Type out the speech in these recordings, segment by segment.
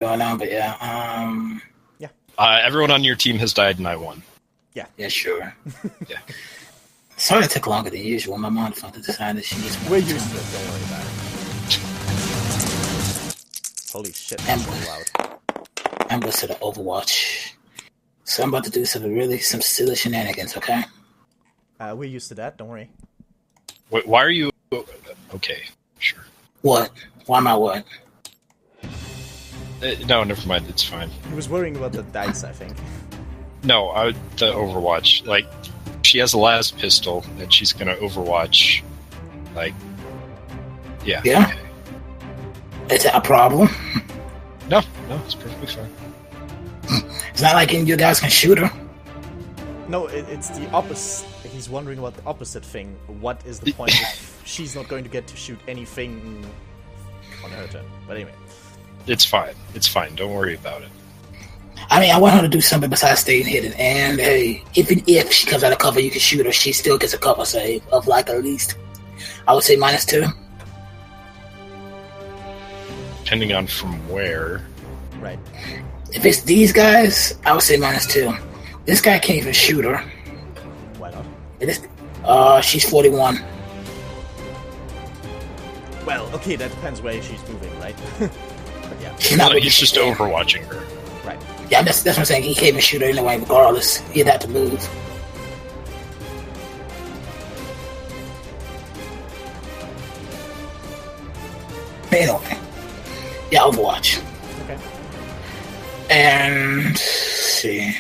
going on, but yeah. Yeah. Everyone on your team has died, and I won. Yeah. Yeah, sure. Yeah. Sorry it took longer than usual. My mom finally decided she needs more. We're used to it, don't worry about it. Holy shit, that's so loud. I'm going to the Overwatch. So I'm about to do some silly shenanigans, okay? We're used to that, don't worry. Wait, why are you... Okay, sure. What? Why am I what? No, never mind, it's fine. He was worrying about the dice, I think. No, the Overwatch. Like, she has a las pistol, and she's gonna Overwatch, like... Yeah. Yeah? Okay. Is that a problem? No, it's perfectly fine. It's not like any of you guys can shoot her. No, it's the opposite. He's wondering about the opposite thing. What is the point if she's not going to get to shoot anything on her turn? But anyway. It's fine. Don't worry about it. I mean, I want her to do something besides staying hidden. And hey, even if she comes out of cover, you can shoot her. She still gets a cover save of like at least, I would say -2. Depending on from where. Right. If it's these guys, I would say -2. This guy can't even shoot her. Why not? She's 41. Well, okay, that depends where she's moving, right? But yeah. She's not. He's just overwatching her. Right. Yeah, that's what I'm saying. He can't even shoot her anyway, regardless. He'd have to move. Anyway. Yeah, Overwatch. Okay. And let's see.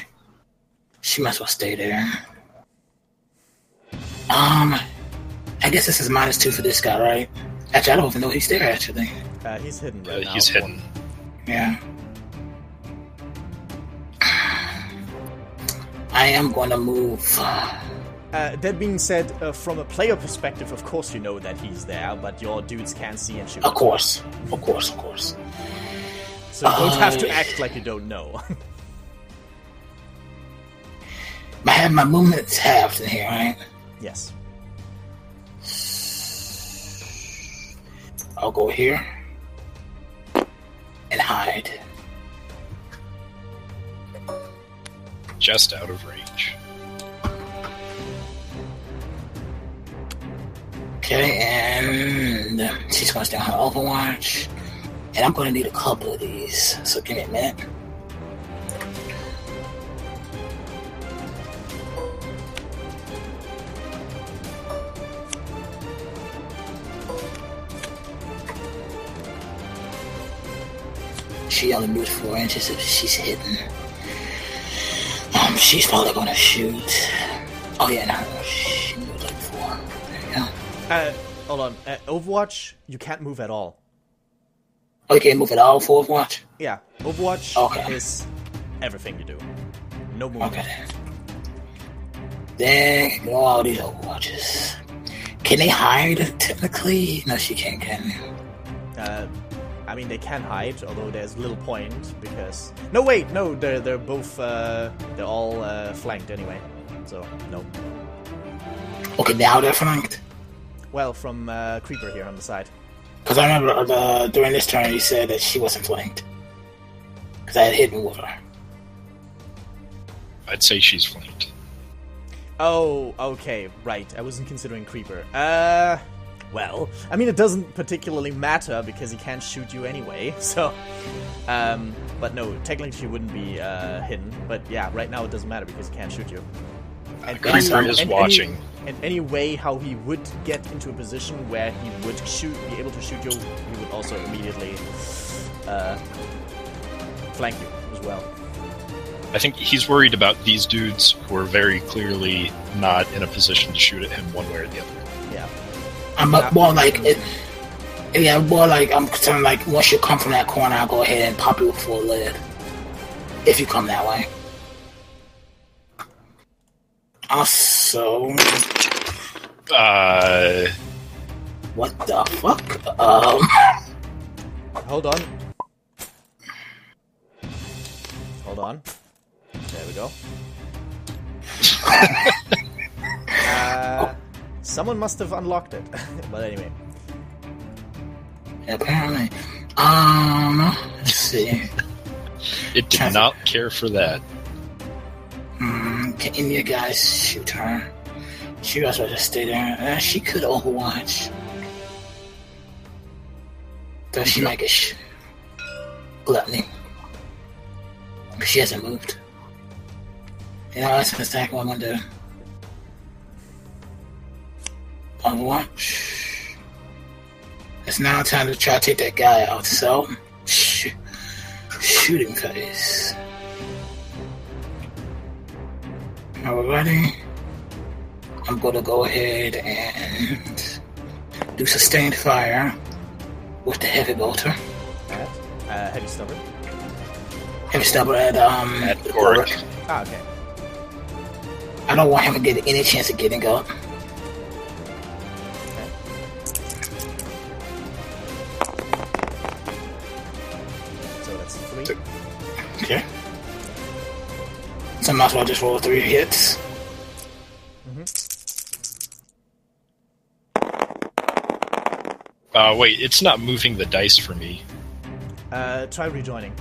She might as well stay there. I guess this is -2 for this guy, right? Actually, I don't even know he's there, actually. He's hidden right now. He's hidden. Yeah. I am going to move. That being said, from a player perspective, of course you know that he's there, but your dudes can't see and shoot. Of course. So you don't have to act like you don't know. I have my movements halved in here, right? Yes. I'll go here and hide. Just out of range. Okay, and she's going to stay on her Overwatch. And I'm going to need a couple of these, so give me a minute. She only moves 4 inches if she's hidden. She's probably going to shoot. Oh yeah, no, she moved like 4. There you go. Hold on. Overwatch, you can't move at all. Oh, you can't move at all for Overwatch? Yeah, Overwatch is everything you do. No movement. Okay. Then, go all these Overwatches. Can they hide, technically? No, she can't, can I mean, they can hide, although there's little point, because... No, wait, no, they're both, they're all flanked anyway, so, no. Okay, now they're flanked? Well, from Creeper here on the side. Because I remember during this turn you said that she wasn't flanked. Because I had hidden with her. I'd say she's flanked. Oh, okay, right. I wasn't considering Creeper. Well, I mean, it doesn't particularly matter because he can't shoot you anyway, so... but no, technically she wouldn't be hidden. But yeah, right now it doesn't matter because he can't shoot you. And Creeper is watching. And any way how he would get into a position where he would be able to shoot you, he would also immediately flank you as well. I think he's worried about these dudes who are very clearly not in a position to shoot at him one way or the other. Yeah. I'm more like... I'm concerned, like, once you come from that corner, I'll go ahead and pop you with full lead. If you come that way. Also... What the fuck? Hold on. Hold on. There we go. Someone must have unlocked it. But anyway. Apparently. Let's see. It did not care for that. Can any of you guys shoot her? She was supposed to stay there. She could overwatch. Though she might get gluttony. But she hasn't moved. You know, that's exactly what I'm gonna do. Overwatch. It's now time to try to take that guy out. So, shooting phase. Alrighty. I'm gonna go ahead and do sustained fire with the heavy bolter. Heavy stubber. Heavy stubber at Goric. Ah, okay. I don't want him to get any chance of getting up. So that's 3. Okay. So I might as well just roll 3 hits. Wait, it's not moving the dice for me. Try rejoining.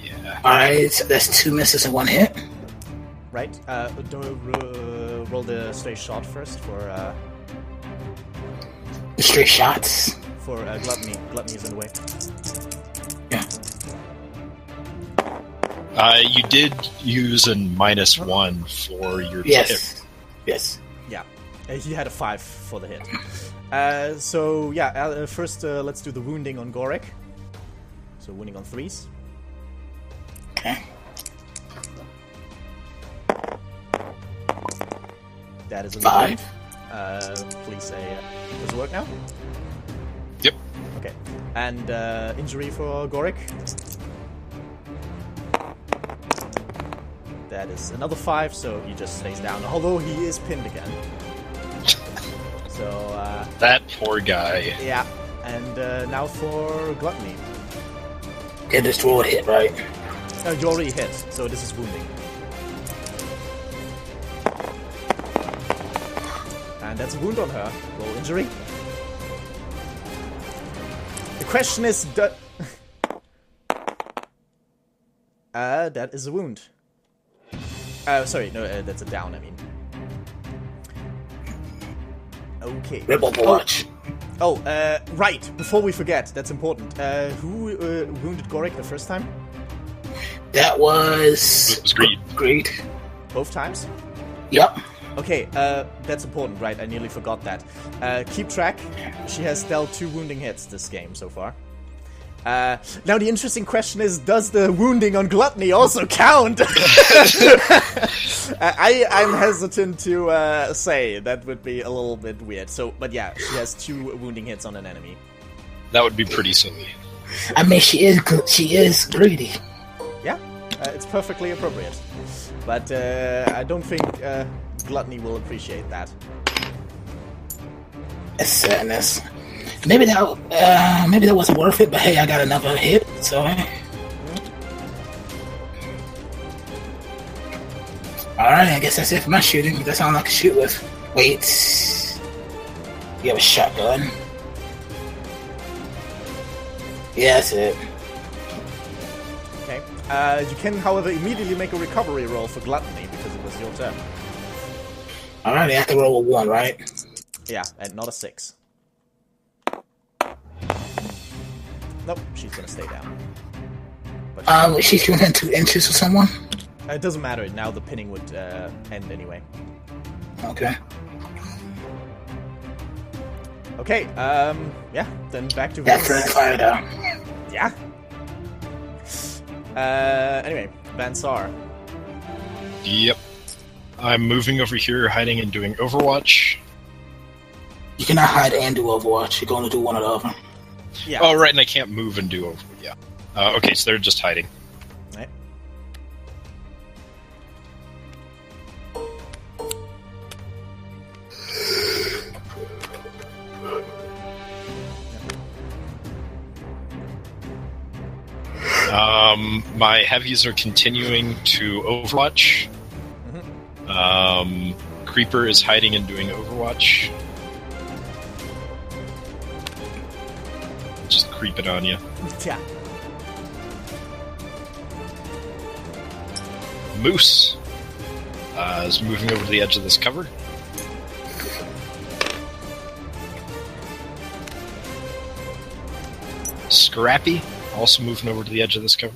Yeah. Alright, so that's 2 misses and 1 hit. Right. Roll the straight shot first for Straight shots. gluttony. Gluttony is in the way. Yeah. You did use a -1 for your tip. Yes. Yeah. He had a 5 for the hit. First let's do the wounding on Goric. So wounding on 3s. Okay. That is a 5. wound. Please say, does it work now? Yep. Okay. And injury for Goric. That is another 5, so he just stays down. Although he is pinned again. So, that poor guy. yeah. And now for gluttony. Yeah, just roll a hit, right? You already hit, so this is wounding. And that's a wound on her. Roll injury. The question is, that is a wound. Sorry, no, that's a down, I mean. Okay. Rebel Overwatch. Right. Before we forget, that's important. Who wounded Goric the first time? That was... It was Greed. Greed. Both times? Yep. Okay, that's important, right? I nearly forgot that. Keep track. She has dealt 2 wounding hits this game so far. Now the interesting question is, does the wounding on gluttony also count? I'm hesitant to say. That would be a little bit weird. So, but yeah, she has 2 wounding hits on an enemy. That would be pretty silly. I mean, she is greedy. Yeah, it's perfectly appropriate. But I don't think gluttony will appreciate that. It's sadness. Maybe that wasn't worth it, but hey, I got another hit, so. Alright, I guess that's it for my shooting. That's all I can shoot with. Wait. You have a shotgun. Yeah, that's it. Okay. You can, however, immediately make a recovery roll for gluttony because it was your turn. Alright, I have to roll a 1, right? Yeah, and not a 6. Nope, she's gonna stay down. But she's within 2 inches of someone? It doesn't matter, now the pinning would end anyway. Okay. Okay, yeah, then back to That's Vince. fire down. Yeah. Anyway, Van Sar. Yep. I'm moving over here, hiding and doing Overwatch. You cannot hide and do Overwatch. You're going to do one or the other. Yeah. Oh, right, and I can't move and do Overwatch. Yeah. Okay, so they're just hiding. Right. My heavies are continuing to Overwatch. Creeper is hiding and doing Overwatch. Just creeping on you. Yeah. Moose is moving over to the edge of this cover. Scrappy also moving over to the edge of this cover.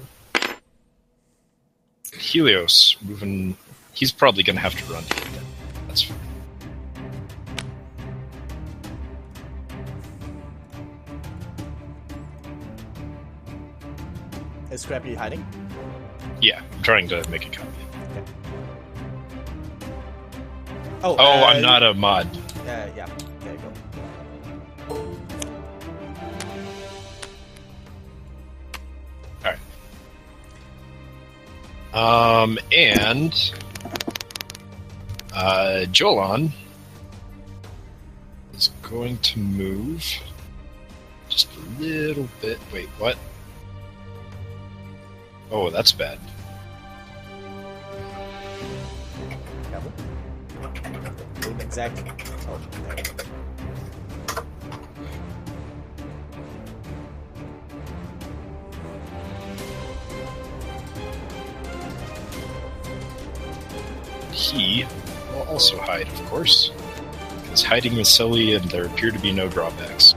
Helios moving. He's probably going to have to run to get that. That's fine. Is Scrappy hiding? Yeah, I'm trying to make a copy. Okay. I'm not a mod. Yeah. Okay, go. Alright. And Jolan is going to move just a little bit. Wait, what? Oh, that's bad. Careful. Exactly. Oh, there we go. He will also hide, of course. Because hiding is silly and there appear to be no drawbacks.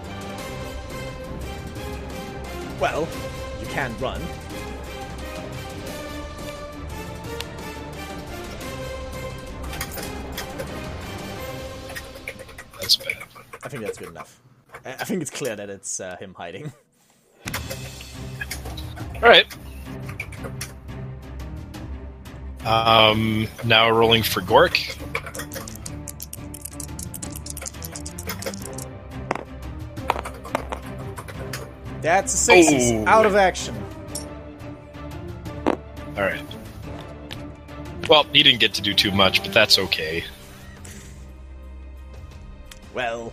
Well, you can run. That's bad. I think that's good enough. I think it's clear that it's him hiding. Alright. Now rolling for Gork. That's a 6. He's out of action. Alright. Well, he didn't get to do too much, but that's okay. Well,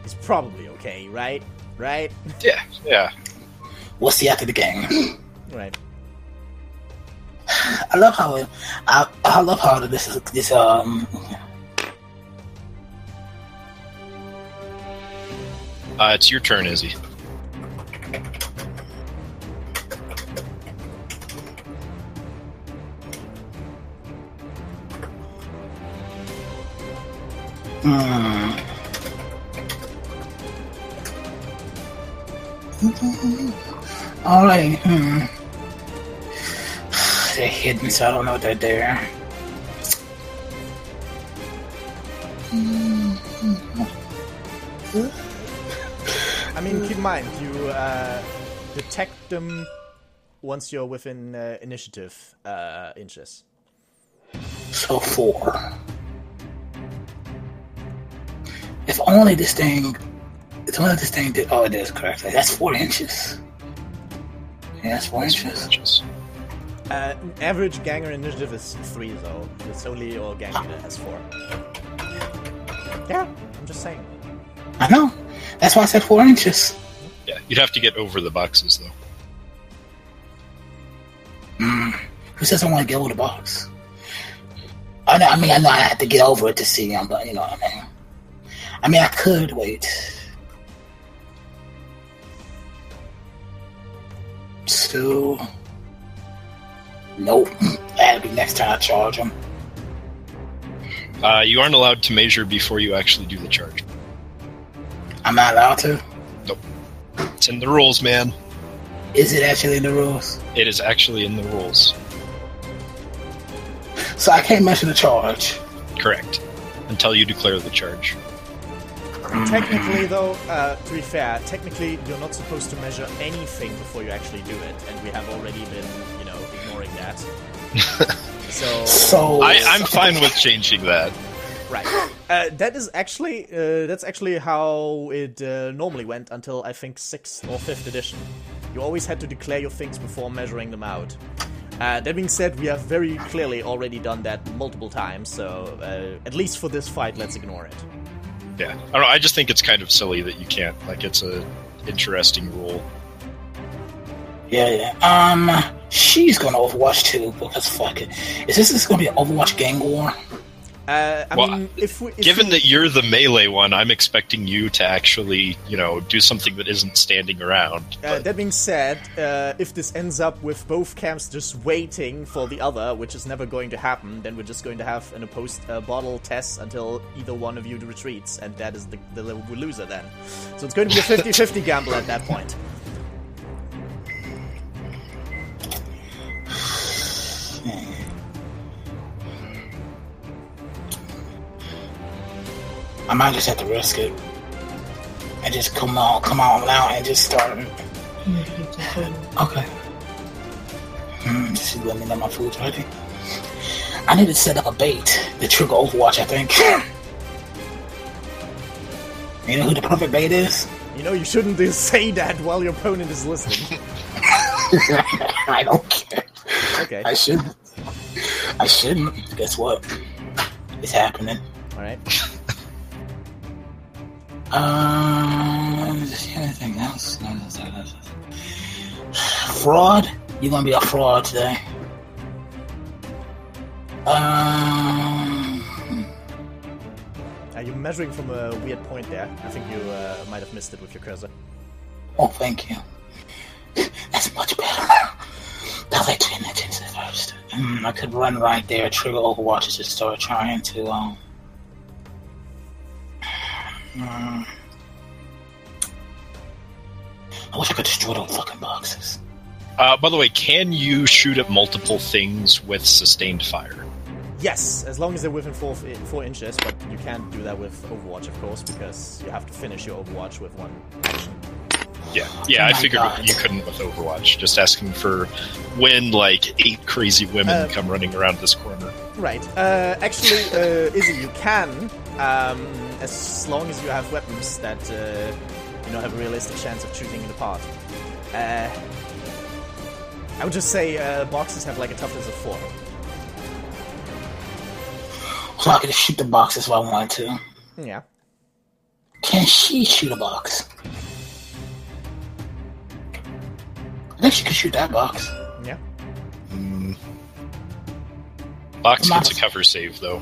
he's probably okay, right? Right? Yeah. We'll see after the game. Right. I love how this It's your turn, Izzy. Alright. They're hidden, so I don't know if they're there. I mean, keep in mind, you detect them once you're within initiative inches. So 4. If only this thing did. Oh, it is correctly. That's 4 inches. Yeah, that's 4 inches. Average Ganger initiative is 3, though. It's only your Ganger that has 4. Yeah, I'm just saying. I know. That's why I said 4 inches. Yeah, you'd have to get over the boxes, though. Who says I want to get over the box? I know I have to get over it to see him, but you know what I mean. I mean, I could wait. So, nope. That'll be next time I charge him. You aren't allowed to measure before you actually do the charge. I'm not allowed to? Nope. It's in the rules, man. Is it actually in the rules? It is actually in the rules. So I can't measure the charge? Correct. Until you declare the charge. Technically, though, to be fair, technically you're not supposed to measure anything before you actually do it, and we have already been, ignoring that. So I'm fine with changing that. Right. That's actually how it normally went until I think 6th or 5th edition. You always had to declare your things before measuring them out. That being said, we have very clearly already done that multiple times, so at least for this fight, let's ignore it. Yeah. I don't know, I just think it's kind of silly that you can't. Like, it's a interesting rule. Yeah. She's gonna Overwatch too, because fuck it. Is this gonna be an Overwatch gang war? I mean, given that you're the melee one, I'm expecting you to actually, do something that isn't standing around. That being said, if this ends up with both camps just waiting for the other, which is never going to happen, then we're just going to have an opposed bottle test until either one of you retreats, and that is the loser then. So it's going to be a 50-50 gamble at that point. I might just have to risk it and just come on now and just start. Okay. Just let me know my food's ready. I need to set up a bait to trigger Overwatch, I think. You know who the perfect bait is? You shouldn't say that while your opponent is listening. I don't care. Okay. I shouldn't. Guess what? It's happening. Alright. Anything else? Fraud? You're gonna be a fraud today. You're measuring from a weird point there. I think you might have missed it with your cursor. Oh, thank you. That's much better. I'll let you mention it first. I could run right there, trigger Overwatch, and just start trying to, I wish I could destroy those fucking boxes. By the way, can you shoot at multiple things with sustained fire? Yes, as long as they're within 4 inches, but you can't do that with Overwatch, of course, because you have to finish your Overwatch with one action. Yeah, I figured you couldn't with Overwatch. Just asking for when, 8 crazy women come running around this corner. Right. Actually, Izzy, you can, as long as you have weapons that, have a realistic chance of shooting it apart. I would just say boxes have, a toughness of 4. So I could just shoot the boxes if I wanted to. Yeah. Can she shoot a box? I think she could shoot that box. Yeah. Box gets a cover save, though.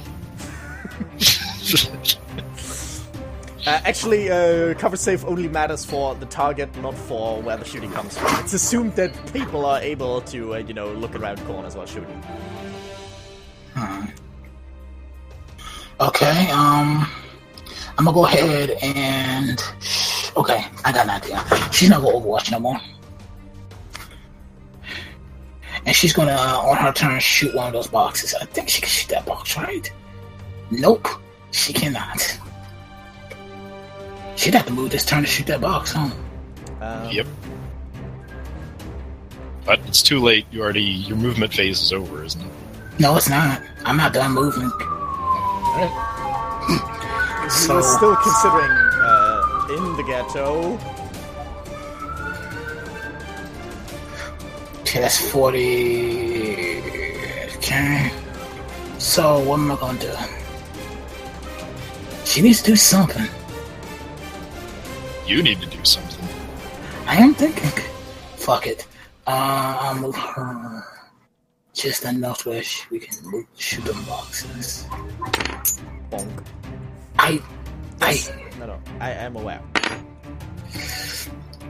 Actually, cover save only matters for the target, not for where the shooting comes from. It's assumed that people are able to, look around corners while shooting. Okay, I'm gonna go ahead and... Okay, I got an idea. She's not gonna Overwatch no more. And she's gonna, on her turn, shoot one of those boxes. I think she can shoot that box, right? Nope, she cannot. She'd have to move this turn to shoot that box, huh? Yep. But it's too late. Your movement phase is over, isn't it? No, it's not. I'm not done moving. Alright. So, we're still considering in the ghetto. Okay, that's 40. Okay. So, what am I gonna do? She needs to do something. You need to do something. I am thinking. Fuck it. I'll move her just enough where we can shoot them boxes. Bonk. No, I am aware.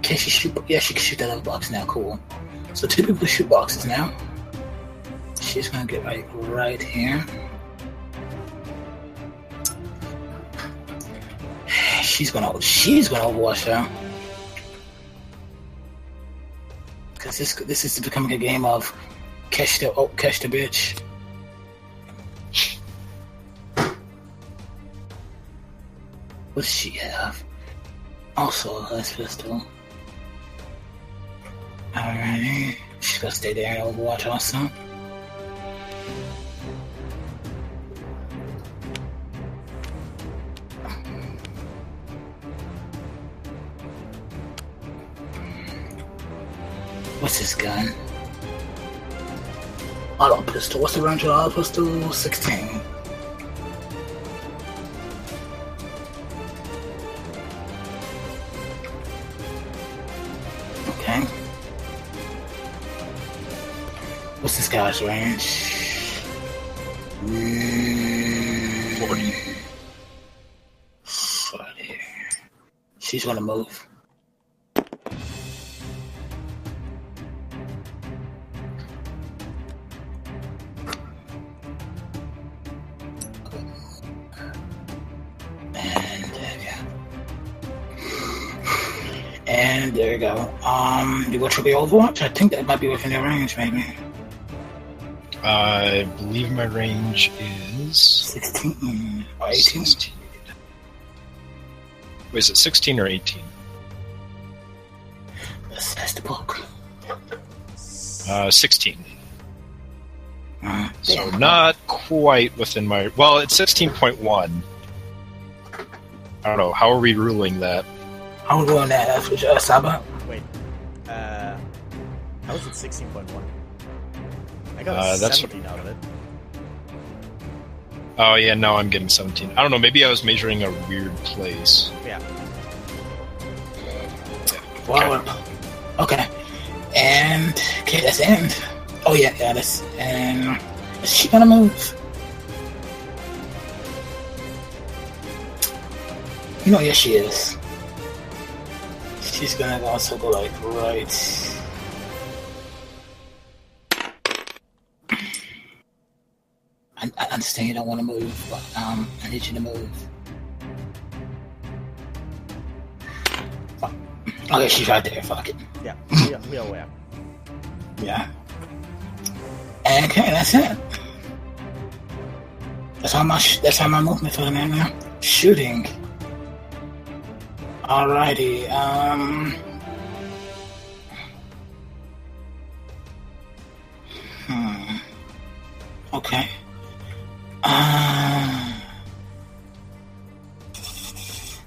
Can she shoot? Yeah, she can shoot that other box now. Cool. So 2 people shoot boxes now. She's gonna get right here. She's gonna Overwatch her. Because this is becoming a game of catch the bitch. What does she have? Also a last pistol. Alrighty. She's gonna stay there and Overwatch also. What's this gun? Auto pistol. What's the range of auto pistol? 16. Okay. What's this guy's range? 40. 40. She's gonna move. And there you go. You go to the Overwatch? I think that might be within your range, maybe. I believe my range is 16 or 18. 16. Wait, is it 16 or 18? That's the book. 16. So Damn. not quite within my... Well, it's 16.1. I don't know. How are we ruling that? I'm doing that. That's what you're Saba. Wait. I was at 16.1. I got that's 17 out of it. Oh, yeah, now I'm getting 17. I don't know. Maybe I was measuring a weird place. Yeah. Wow. Okay. And okay, that's the end. Oh yeah, that's and is she gonna move? You know, yes, she is. She's gonna also go like right. I understand you don't want to move, but I need you to move. Okay, she's right there. Fuck it. Yeah, we are aware. Yeah. Okay, that's it. That's all my movement for the minute now. Shooting. Alrighty. Okay.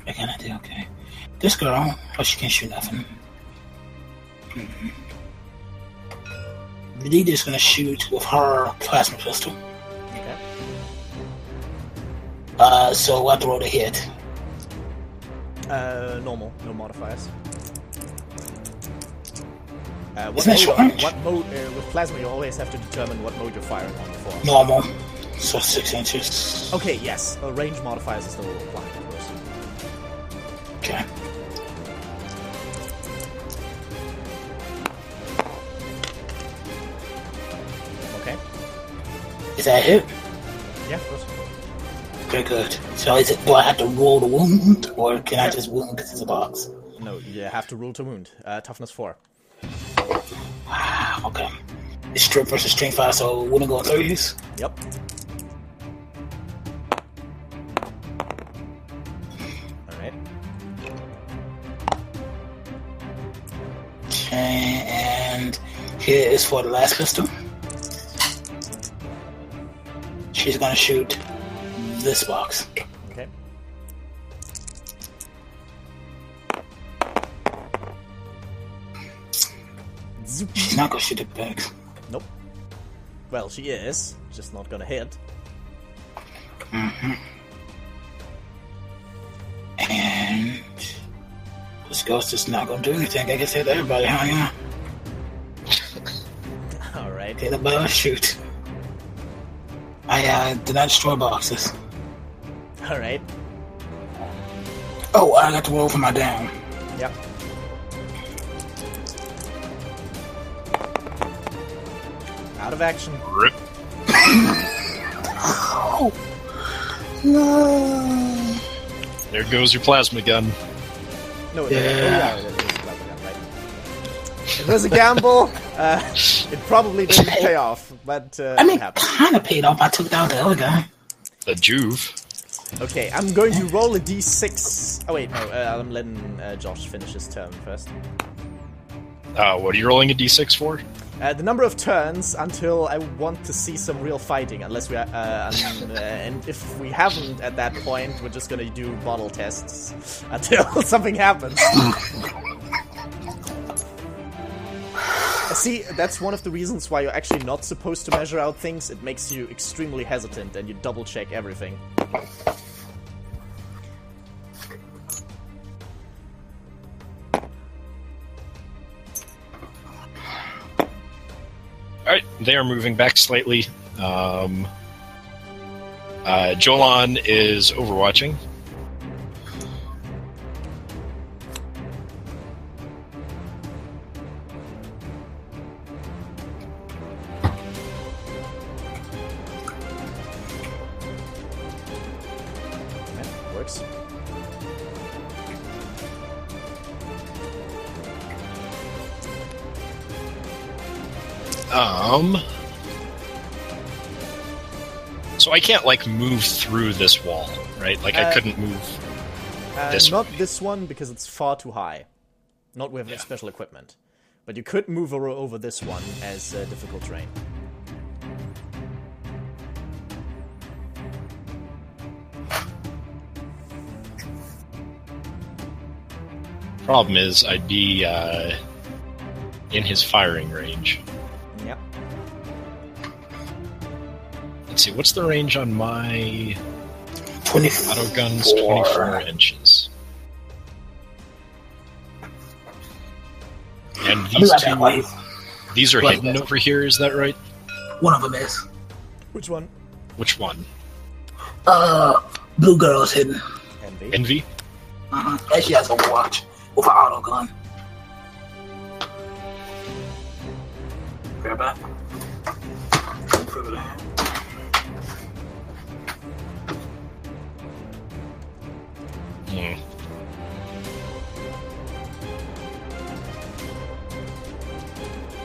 What can I do? Okay. This girl, oh, she can't shoot nothing. The leader's gonna shoot with her plasma pistol. Okay. So what roll to hit? Normal, no modifiers. What mode with plasma? You always have to determine what mode you're firing on before. Normal, so 6 inches. Okay, yes. Range modifiers are still applying, of course. Okay. Okay. Is that a hit? Yeah, of course. Okay, good. So do I have to roll the wound, or can I just wound because it's a box? No, you have to roll to wound. Toughness 4. Okay. It's strength versus strength 5, so wouldn't go 30s? Yep. Alright. Okay, and here is for the last pistol. She's gonna shoot this box. Okay. She's not gonna shoot it back. Nope. Well, she is, just not gonna hit. And this ghost is not gonna do anything. I guess hit everybody, huh? Yeah. Alright. Okay, the ball shoot. I did not destroy boxes. Alright. Oh, I got to roll for my down. Yep. Out of action. Rip. Oh no! There goes your plasma gun. No, Yeah. it was a plasma gun, right? It was a gamble. It probably didn't pay off, but I mean, it happened. kind of paid off. I took down the other guy. The Juve. Okay, I'm going to roll a d6. Oh wait, no, I'm letting Josh finish his turn first. What are you rolling a d6 for? The number of turns until I want to see some real fighting, unless we are, and if we haven't at that point, we're just gonna do bottle tests until something happens. See, that's one of the reasons why you're actually not supposed to measure out things. It makes you extremely hesitant, and you double check everything. Alright, they are moving back slightly. Jolan is overwatching. Okay, works. So I can't, like, move through this wall, right? Like, I couldn't move this Not way. this one, because it's far too high. Not with special equipment. But you could move over this one as difficult terrain. Problem is, I'd be in his firing range. Yep. Let's see, what's the range on my 24. auto guns? 24 inches. And I'll be these right back, two, wife. these are Right. hidden over here, is that right? One of them is. Which one? Which one? Blue girl's hidden. Envy. Envy? And she has Overwatch with an auto gun. Grab that. Hmm.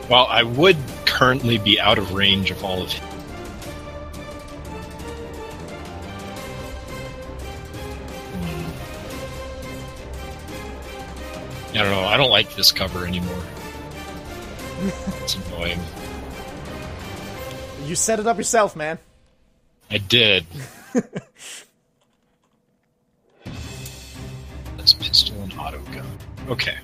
Well, I would currently be out of range of all of it. I don't know. I don't like this cover anymore. It's annoying. You set it up yourself, man. I did. That's pistol and auto gun. Okay.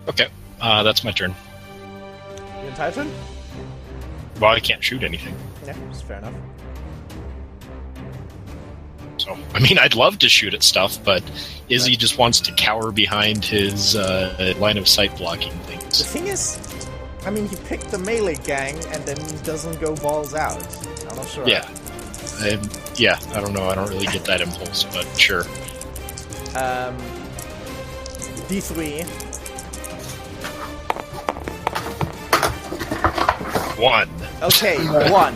Okay, that's my turn. You entire turn? Well, I can't shoot anything. Yeah, that's fair enough. So, I mean, I'd love to shoot at stuff, but Izzy just wants to cower behind his line of sight blocking The things. thing is, I mean, he picked the melee gang and then doesn't go balls out. I'm not sure. Yeah. I don't know. I don't really get that impulse, but sure. D3. 1. Okay, 1.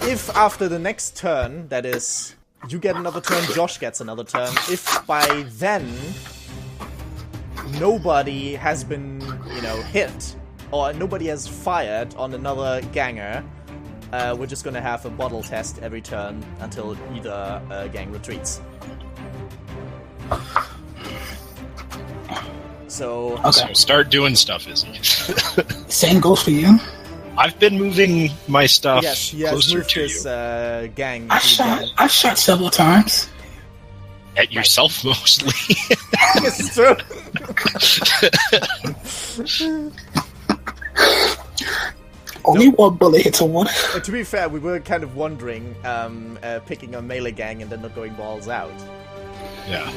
If after the next turn, that is, you get another turn, Josh gets another turn, if by then nobody has been, hit, or nobody has fired on another ganger, we're just gonna have a bottle test every turn until either gang retreats. So, Okay. So start doing stuff, Izzy. Same goes for you. I've been moving my stuff yes, he has closer moved to his you. gang. I shot several times. At yourself, mostly. It's true. Only one bullet hits a one. To be fair, we were kind of wondering, picking a melee gang and then not going balls out. Yeah.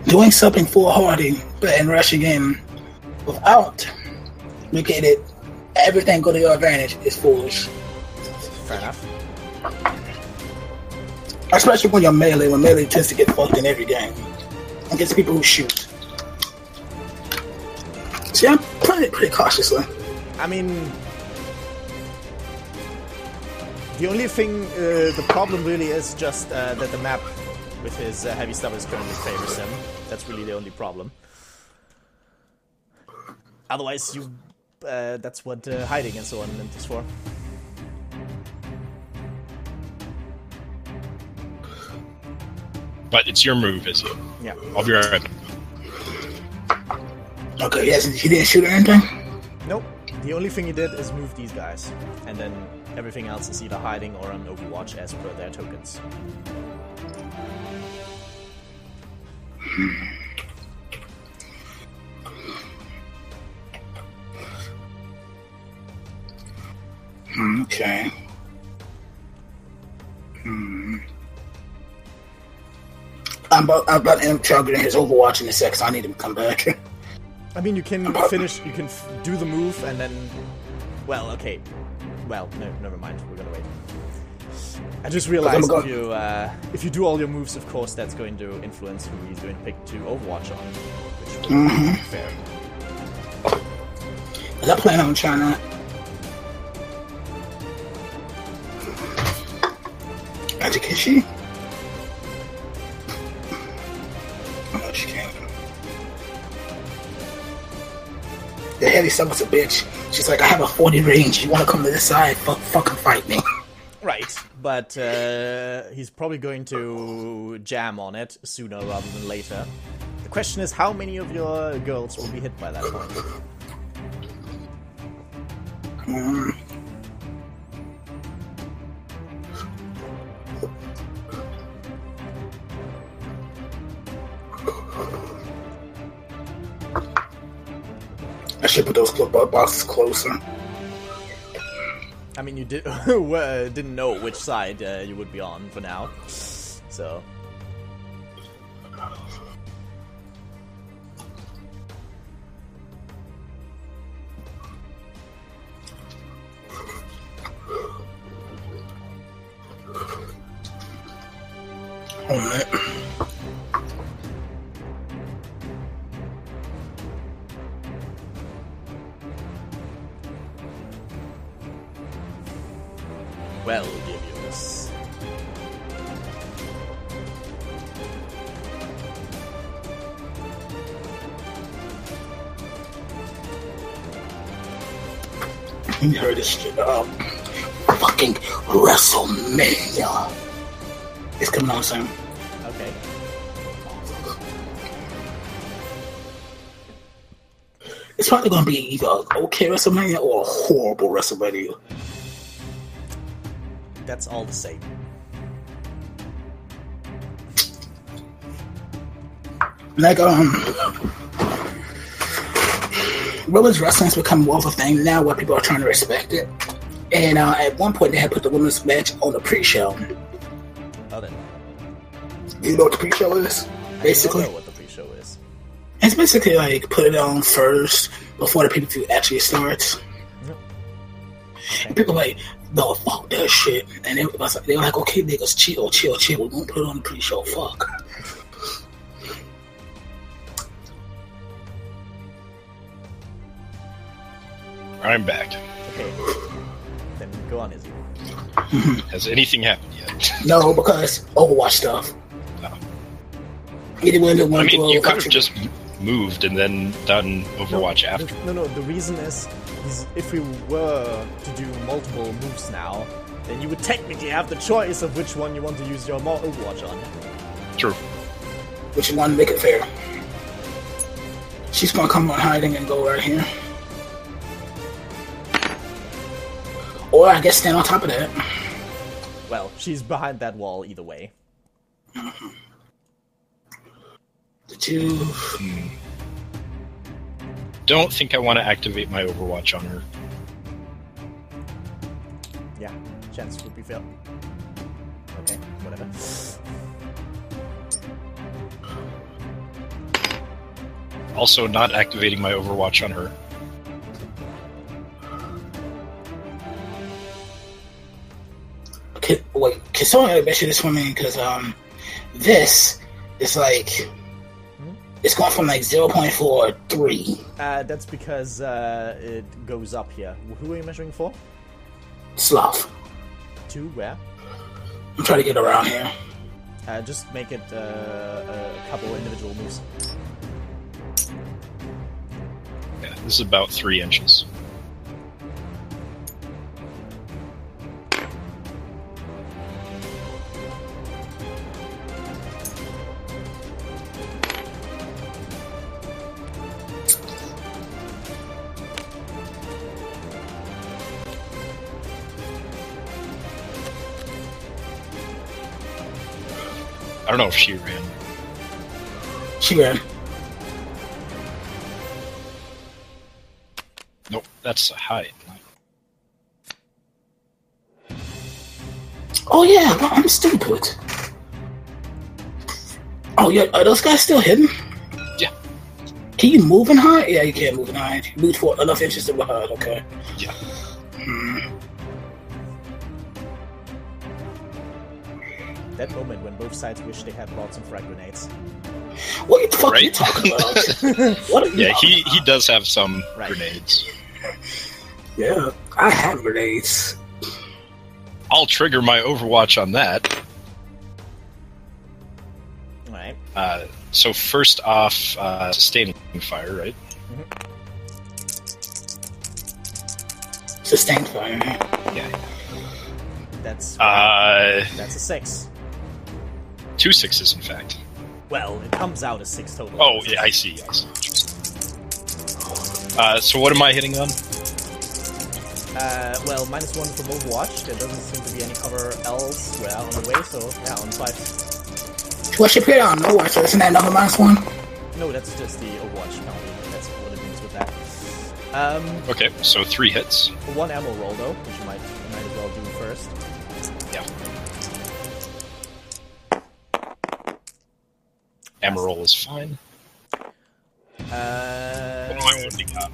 Doing something foolhardy, but in rushing in without making it everything go to your advantage is foolish. Fair enough. Especially when melee tends to get fucked in every game against people who shoot. See, I'm playing it pretty cautiously. I mean, the only thing, the problem really is just that the map with his heavy stuff is currently favors him. That's really the only problem. Otherwise, that's what hiding and so on is for. But it's your move, is it? Yeah. I'll be right back. Okay, yes, he didn't shoot or anything? Nope. The only thing he did is move these guys. And then everything else is either hiding or on Overwatch as per their tokens. Okay. I'm about to targeting his Overwatch in a sec, so I need him to come back. I mean, you can finish, you can do the move and then... Well, okay. Well, no, never mind. We're gonna wait. I just realized if you do all your moves, of course, that's going to influence who he's going to pick to Overwatch on, which will be fair. Is I plan on trying that? Education? Oh, she can't. The heavy sucker's a bitch. She's like, I have a 40 range. You want to come to this side? Fucking fight me. Right, but he's probably going to jam on it sooner rather than later. The question is, how many of your girls will be hit by that point? I should put those boxes closer. I mean, you didn't know which side you would be on for now, so... Well, Devious. You heard this shit up. Fucking WrestleMania. It's coming out soon. Okay. It's probably gonna be either an okay WrestleMania or a horrible WrestleMania. That's all the same. Like, women's wrestling's become more of a thing now where people are trying to respect it. And at one point they had put the women's match on the pre-show. Oh, then. You know what the pre-show is? Basically. I don't know what the pre-show is. It's basically like put it on first before the pay-per-view actually starts. Okay. And people are like, no, fuck that shit. And they were like, okay, niggas, chill. We won't put it on the pre-show. Fuck. I'm back. Okay. Then go on, Izzy. Has anything happened yet? No, because Overwatch stuff. No. I mean, you could have just moved and then done Overwatch after. No, the reason is if we were to do multiple moves now, then you would technically have the choice of which one you want to use your Overwatch on. True. Which one, make it fair. She's gonna come on hiding and go right here. Or I guess stand on top of that. Well, she's behind that wall either way. The two... Don't think I want to activate my Overwatch on her. Yeah, chance would be fair. Okay, whatever. Also, not activating my Overwatch on her. Can someone mention this for me? Because this is like it's going from like 0.43. That's because it goes up here. Who are you measuring for? Sloth. To where? I'm trying to get around here. Just make it a couple individual moves. Yeah, this is about 3 inches. don't know if she ran. She ran. Nope, that's a height. Oh yeah, well, I'm stupid. Oh yeah, are those guys still hidden? Yeah. Can you move in height? Yeah, you can't move in height. You move for enough inches to the height, okay. Yeah. That moment when both sides wish they had lots of frag grenades. What the fuck are you Right? talking about? What are you Yeah, talking he does have some Right. grenades. Yeah, I have grenades. I'll trigger my Overwatch on that. Alright. So first off, sustaining fire, right? Sustained fire. Yeah. That's a 6. 2 6s, in fact. Well, it comes out as 6 total. Oh, yeah, I see. So what am I hitting on? Well, -1 from Overwatch. There doesn't seem to be any cover elsewhere on the way, so yeah, on 5. Well, she put it on nowhere, so isn't that another -1? No, that's just the Overwatch penalty. That's what it means with that. Okay, so 3 hits. 1 ammo roll though, which you might as well do first. Yeah. Emereald is fine. What am I wounding on?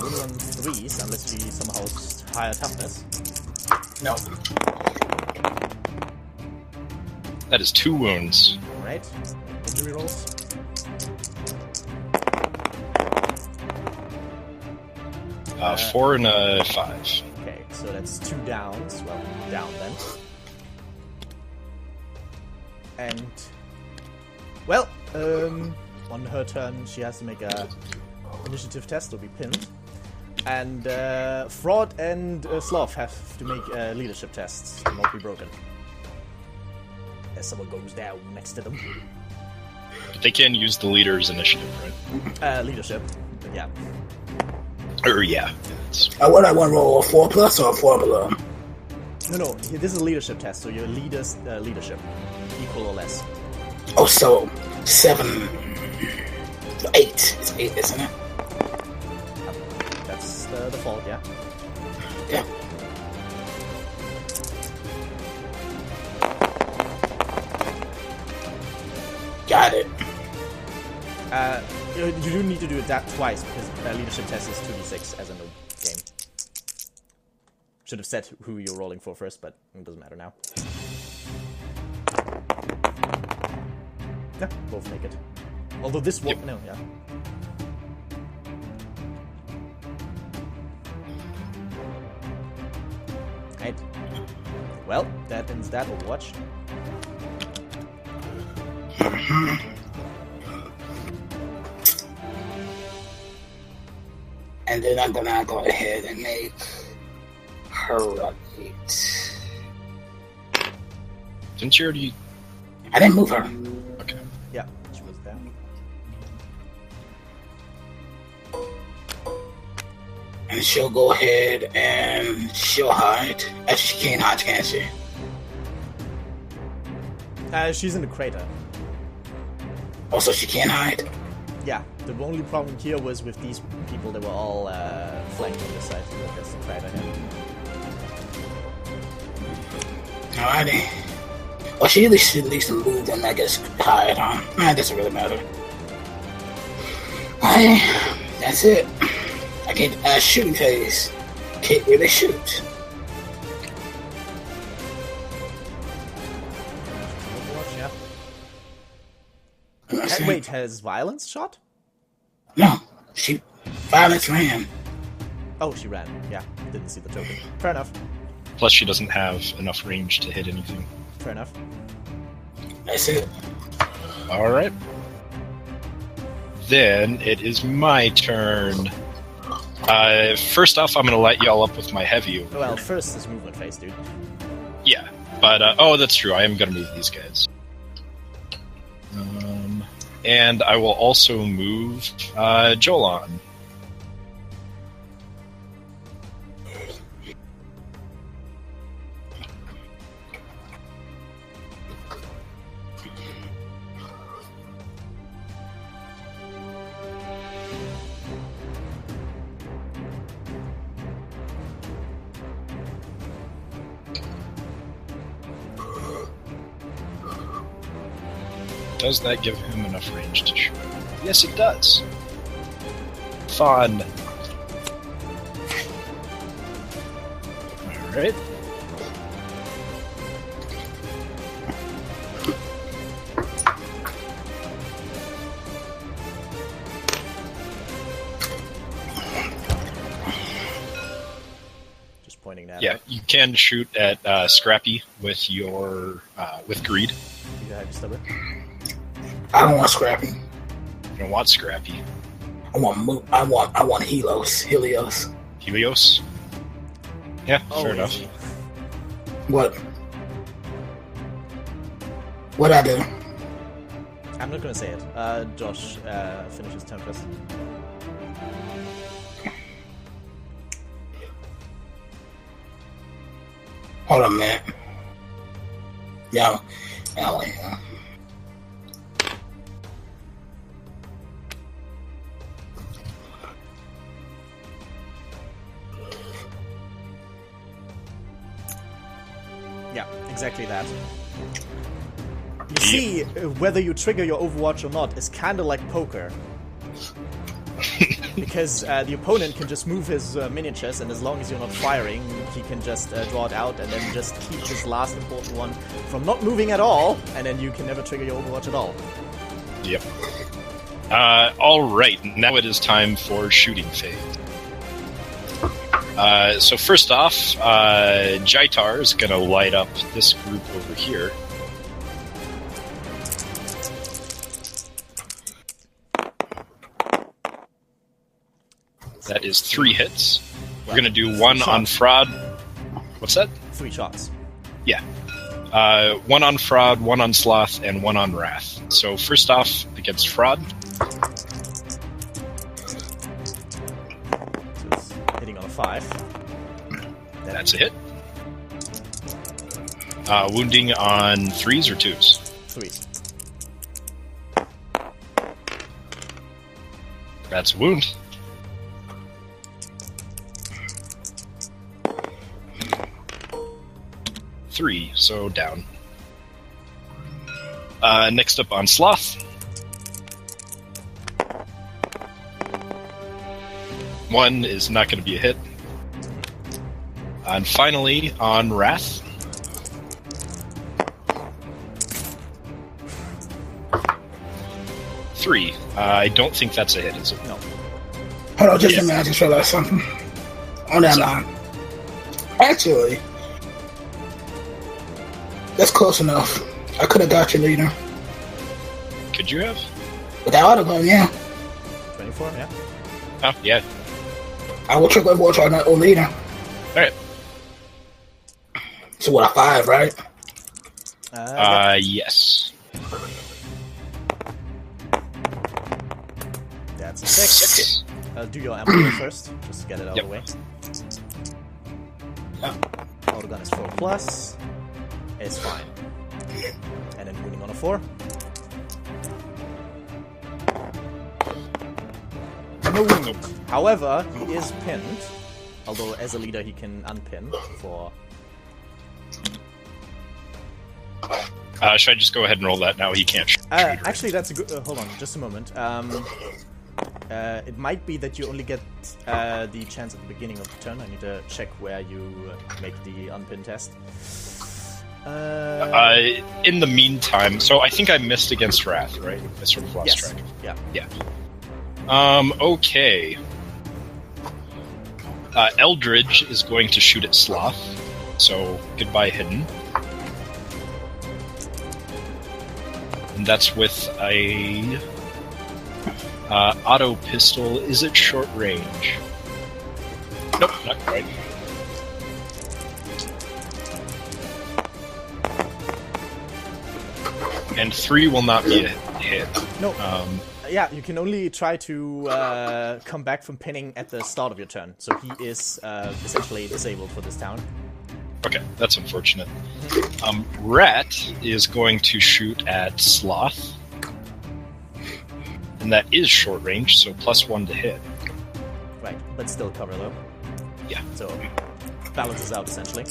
Wounding on 3s, unless we somehow higher toughness. No. That is 2 wounds. Right? Injury rolls. Uh, 4 and a 5. Okay, so that's 2 downs. Well, down then. And well, on her turn, she has to make a initiative test or be pinned. And Fraud and Sloth have to make leadership tests to not be broken. As someone goes down next to them. But they can use the leader's initiative, right? Leadership, yeah. Or, yeah. What I want to roll, a 4+ or a 4 below? No, this is a leadership test, so your leader's leadership, equal or less. Oh, so 7, 8. It's 8, isn't it? That's the default, yeah. Yeah. Got it. You do need to do that twice because leadership test is 2d6 as a noob game. Should have said who you're rolling for first, but it doesn't matter now. Yeah, both make it. Although this one, no, yeah. Right. Well, that ends that Overwatch. And then I'm gonna go ahead and make her rotate. Didn't you already... I didn't move her. Okay. Yeah, she was down. And she'll go ahead and she'll hide. Actually, she can't hide, can she? She's in the crater. Also, she can't hide? Yeah, the only problem here was with these people, they were all flanked on this side. That's the crater here. Alrighty. Well, she at least moved and I guess hide, huh? It doesn't really matter. Alright, that's it. I can't shooting phase. Can't really shoot. Overwatch, yeah. Wait, has Violence shot? No, Violence ran. Oh, she ran. Yeah, didn't see the token. Fair enough. Plus, she doesn't have enough range to hit anything. Fair enough. That's it. Alright. Then it is my turn. First off, I'm going to light y'all up with my heavy over Well, here. first is movement phase, dude. Yeah, but, oh, that's true. I am going to move these guys. And I will also move Jolan. Does that give him enough range to shoot? Yes, it does. Fun. Alright. Just pointing that Yeah, out. you can shoot at Scrappy with your with greed. You have your stubborn. I don't want Scrappy. You don't want Scrappy. I want Helios. Helios? Yeah, fair enough. Easy. What? What'd I do? I'm not gonna say it. Josh, finish his turn first. Hold on a minute. Yeah, wait. Yeah, exactly that. You see, whether you trigger your Overwatch or not is kind of like poker. Because the opponent can just move his miniatures, and as long as you're not firing, he can just draw it out and then just keep his last important one from not moving at all, and then you can never trigger your Overwatch at all. Yep. Alright, now it is time for shooting phase. So first off, Jaitar is going to light up this group over here. That is 3 hits. We're going to do 1 on Fraud. What's that? 3 shots. Yeah. 1 on Fraud, 1 on Sloth, and 1 on Wrath. So first off, against Fraud. So it's hitting on a 5. That's a hit. Wounding on 3s or 2s? 3. That's a wound. Three, so down. Next up on Sloth. 1 is not going to be a hit. And finally, on Wrath. 3. I don't think that's a hit, is it? No. Hold on, just a minute. I just realized something. On that line. Actually, that's close enough. I could have got your leader. Could you have? With that autogun, yeah. 24, yeah. Oh, yeah. I will triple watch on that old leader. Alright. So what, a 5, right? Yes. That's a 6. 6. Do your ammo first, just to get it out of the way. Autogun is 4 plus. It's fine. And then wounding on a 4. No wound. However, he is pinned. Although as a leader he can unpin for... Should I just go ahead and roll that now? He can't shoot. Actually, that's a good... hold on, just a moment. It might be that you only get the chance at the beginning of the turn. I need to check where you make the unpin test. In the meantime, so I think I missed against Wrath, right? I sort of lost track. Yeah. Okay. Eldridge is going to shoot at Sloth. So, goodbye, Hidden. And that's with a auto pistol. Is it short range? Nope, not quite. And 3 will not be a hit. No. Yeah, you can only try to come back from pinning at the start of your turn. So he is essentially disabled for this town. Okay, that's unfortunate. Rat is going to shoot at Sloth. And that is short range, so +1 to hit. Right, but still cover though. Yeah. So balances out essentially.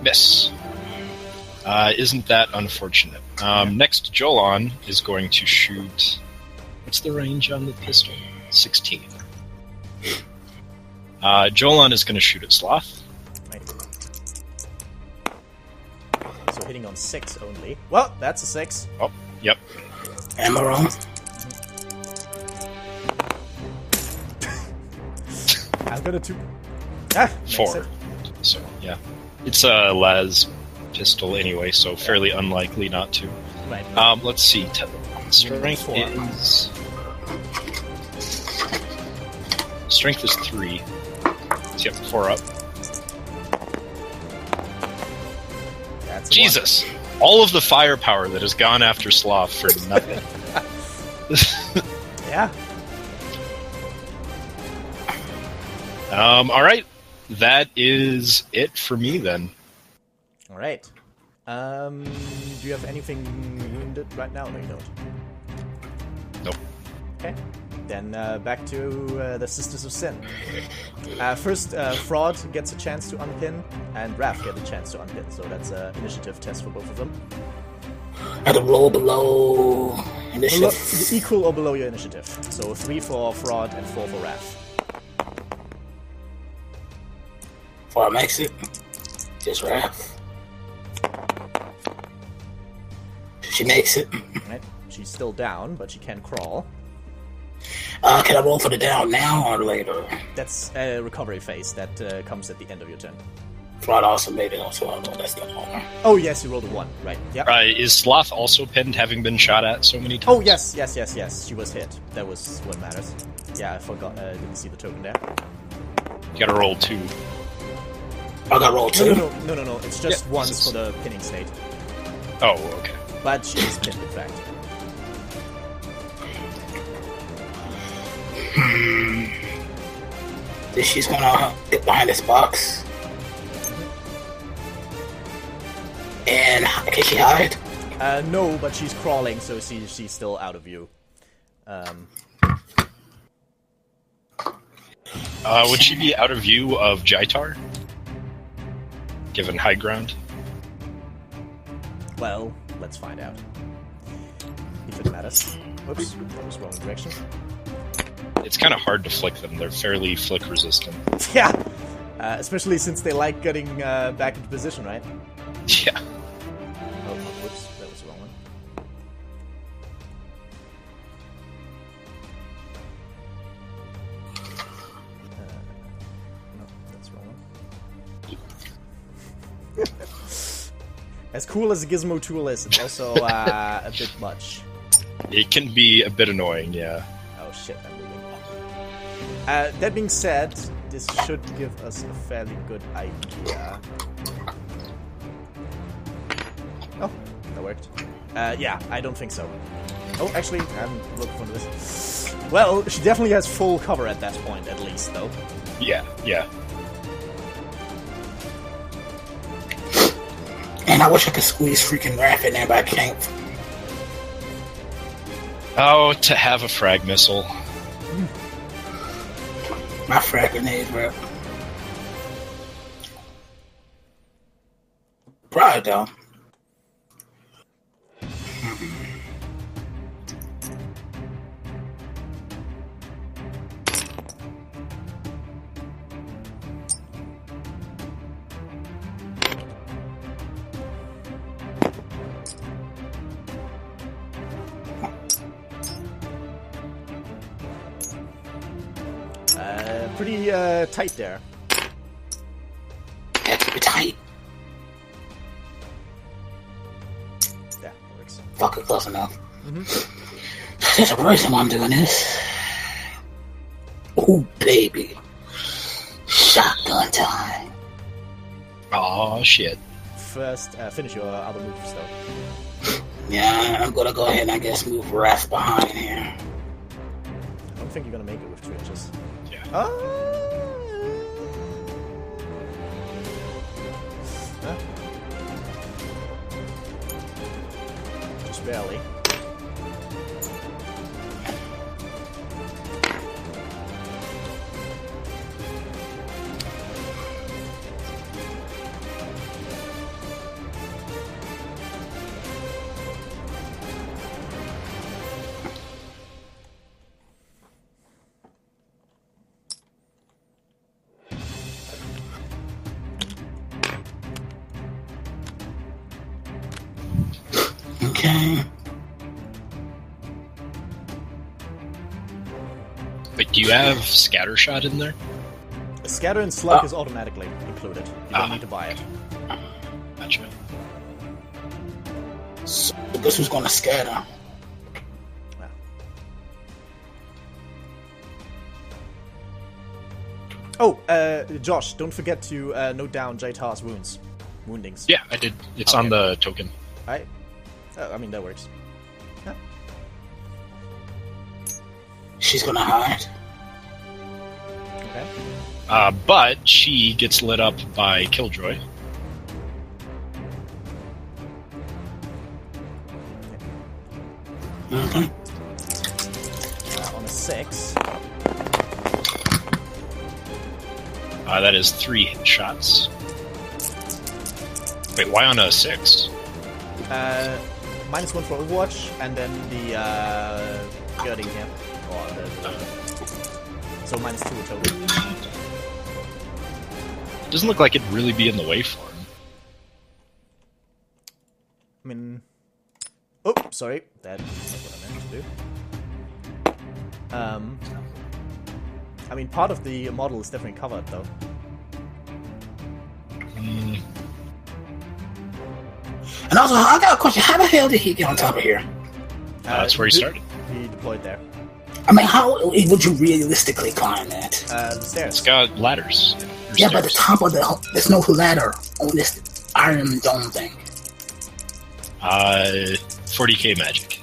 Miss. Isn't that unfortunate? Next, Jolon is going to shoot... What's the range on the pistol? 16. Jolon is going to shoot at Sloth. Right. So hitting on 6 only. Well, that's a 6. Oh, yep. Am I wrong? I've got a 2. 4. So, yeah. It's a las pistol anyway, so fairly unlikely not to. Right. Let's see. Strength 4. is... Strength is 3. So, yep, 4 up. That's Jesus! All of the firepower that has gone after Sloth for nothing. Yeah. Alright. That is it for me, then. Alright. Do you have anything wounded right now? No, you don't. Nope. Okay. Then back to the Sisters of Sin. First, Fraud gets a chance to unpin, and Raph gets a chance to unpin. So that's an initiative test for both of them. At a roll below initiative. Equal or below your initiative. So 3 for Fraud and 4 for Raph. Before I makes it, just Raph. She makes it. Right. She's still down, but she can crawl. Can I roll for the down now or later? That's a recovery phase that comes at the end of your turn. Fraud also made it, so I know that's the one. Oh yes, you rolled a 1. Right. Yeah. Is Sloth also pinned, having been shot at so many times? Oh yes. She was hit. That was what matters. Yeah, I forgot. Didn't see the token there. You gotta roll 2. I got roll 2? No. It's just once for the pinning state. Oh, okay. But she is pinned, in fact. Then she's gonna get behind this box. And can she hide? No, but she's crawling, so she's still out of view. Would she be out of view of Jaitar? Given high ground? Well, let's find out. If it matters. Oops, that was wrong direction. It's kind of hard to flick them. They're fairly flick resistant. Yeah! Especially since they like getting back into position, right? Yeah. Oh, whoops, that was the wrong one. No, that's the wrong one. As cool as the Gizmo tool is, it's also a bit much. It can be a bit annoying, yeah. Oh shit, I'm moving. That being said, this should give us a fairly good idea. Oh, that worked. Yeah, I don't think so. Oh, actually, I haven't looked for this. Well, she definitely has full cover at that point, at least, though. Yeah. And I wish I could squeeze freaking Raph in there, but I can't. Oh, to have a frag missile. My frag grenade, bro. Probably though. Pretty tight there. Yeah, keep it tight. Yeah, that works. Fucking close enough. There's a reason why I'm doing this. Ooh, baby. Shotgun time. Oh shit. First, finish your other moves, though. Yeah, I'm gonna go ahead and I guess move Raph behind here. I don't think you're gonna make it with 2 inches. Yeah. Huh? Just barely. Okay. But do you have scattershot in there? Scatter and slug is automatically included. You don't need to buy it. Gotcha. So this was going to scatter. Yeah. Oh, Josh, don't forget to note down Jaitar's woundings. Yeah, I did. It's Okay. on the token. Right? I mean, that works. Yeah. She's going to hide. Okay. But she gets lit up by Killjoy. Mm-hmm. On a 6. That is 3 hit shots. Wait, why on a 6? -1 for Overwatch, and then the girding here. Or so -2 total. Doesn't look like it'd really be in the way for him. I mean... Oh, sorry. That's not what I meant to do. I mean, part of the model is definitely covered, though. And also, I got a question. How the hell did he get on top of here? That's where he started. He deployed there. I mean, how would you realistically climb that? The stairs. It's got ladders. Yeah, but the top of there's no ladder on this iron dome thing. 40k magic.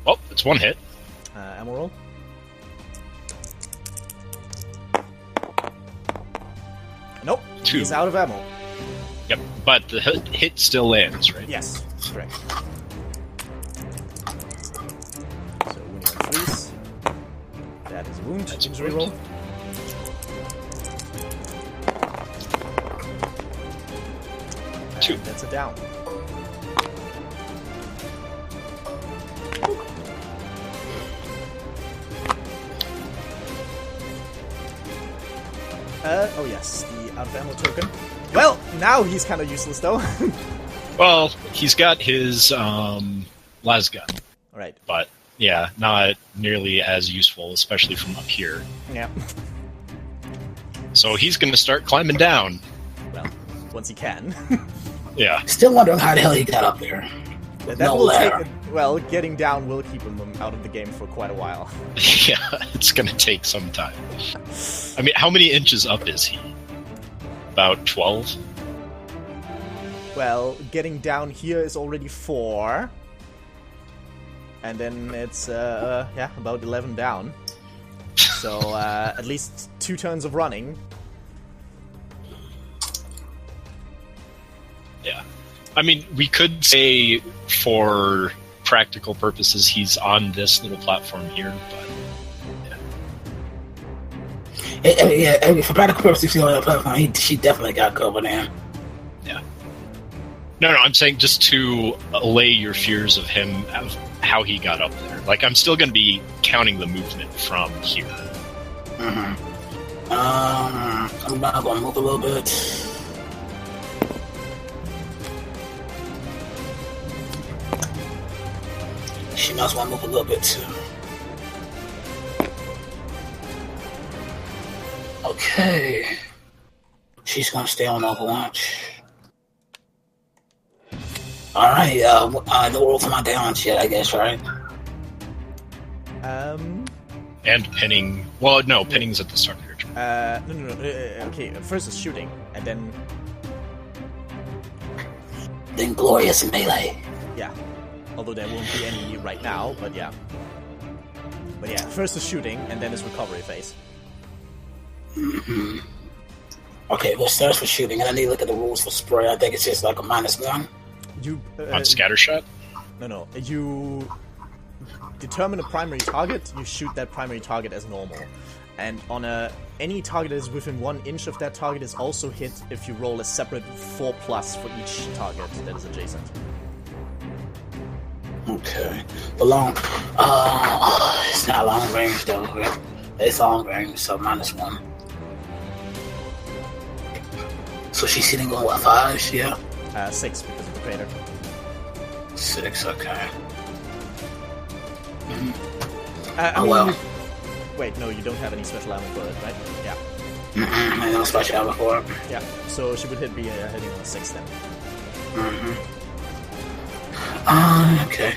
Oh, it's 1 hit. Emerald. Nope. 2. He's out of ammo. Yep, but the hit still lands, right? Yes, correct. So wounding on 3s. That is a wound. That's a Injury wound. roll. Two. And that's a down. Oh yes, the out of ammo token. Well, now he's kind of useless though. Well, he's got his las gun, Alright. but yeah, not nearly as useful, especially from up here. Yeah. So he's going to start climbing down. Well, once he can. Yeah. Still wondering how the hell he got up there. That No will ladder. take. Well, getting down will keep him out of the game for quite a while. Yeah, it's going to take some time. I mean, how many inches up is he? About 12? Well, getting down here is already 4. And then it's, yeah, about 11 down. So, at least 2 turns of running. Yeah. I mean, we could say for practical purposes he's on this little platform here, but Yeah, for practical purposes, he's on that platform. She definitely got covered in. yeah. No, I'm saying just to allay your fears of him, of how he got up there. Like, I'm still going to be counting the movement from here. Mm-hmm. I'm not going to move a little bit. She must want to move a little bit too. Okay. She's gonna stay on Overwatch. Alright, the world for my down shit, I guess, right? And pinning. Well, no, pinning's at the start of your turn. No. Okay, first is shooting, and then... Then glorious melee. Yeah. Although there won't be any right now, but yeah. But yeah, first is shooting, and then is recovery phase. Mm-hmm. Okay, well, starts for shooting, and I need to look at the rules for spray. I think it's just like a -1. You On scattershot? No. You determine a primary target, you shoot that primary target as normal. And on any target that is within 1 inch of that target is also hit if you roll a separate 4+ for each target that is adjacent. Okay. The long... it's not long range, though. It's long range, so -1. So she's sitting on what, 5? Yeah. 6 because of the crater. 6. Okay. Mm. I mean, wait, no, you don't have any special ammo for it, right? Yeah. I no special ammo for it. Yeah. So she would be hitting on a 6 then. Okay.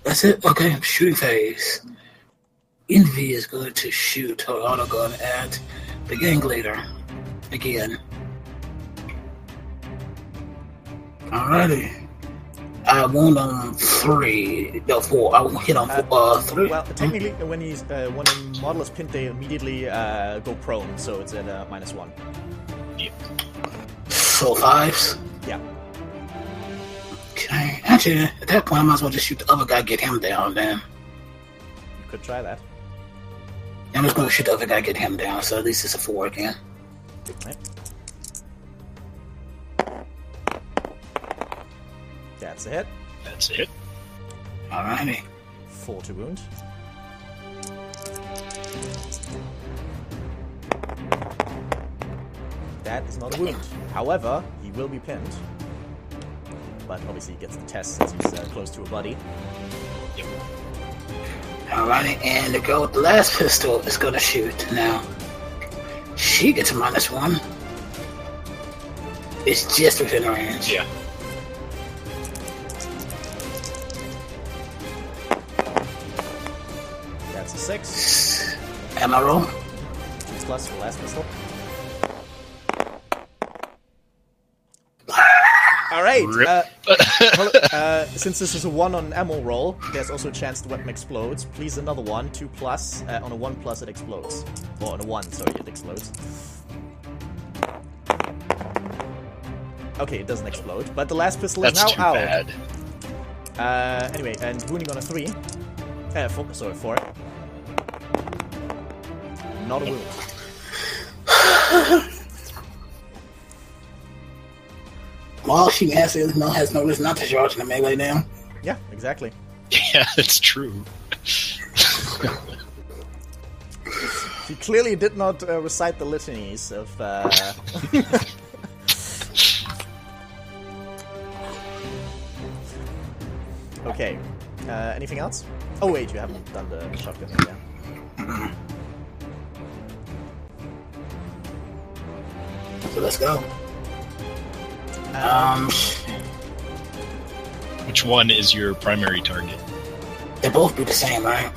That's it? Okay, shooting phase. Envy is going to shoot her auto gun at the gang leader. Again. Alrighty. I wound on 3. No, 4. I won't hit on 3. Well, technically, when a model is pinned, they immediately go prone, so it's at -1. Yeah. So 5s? Yeah. Okay. Actually, at that point, I might as well just shoot the other guy, get him down, then. You could try that. I'm just going to shoot the other guy, get him down, so at least it's a 4 again. Right. That's a hit. That's it. Alrighty. 4 to wound. That is not a wound. However, he will be pinned. But obviously he gets the test since he's close to a buddy. Yep. Alrighty, and the girl with the last pistol is going to shoot. Now, she gets a -1. It's just within range. Yeah. That's a 6. Am I wrong? 2 plus for last pistol. Alright, since this is a 1 on ammo roll, there's also a chance the weapon explodes. Please another 1, 2 plus. On a 1 plus it explodes. Or on a 1, sorry, it explodes. Okay, it doesn't explode, but the last pistol is now too out. Bad. Anyway, and wounding on a 3. 4. Not a wound. Well, she has no reason not to charge in the melee now. Yeah, exactly. Yeah, that's true. He clearly did not recite the litanies of... Okay. Anything else? Oh wait, you haven't done the shotgun yet. So let's go. Which one is your primary target? They both be the same, right?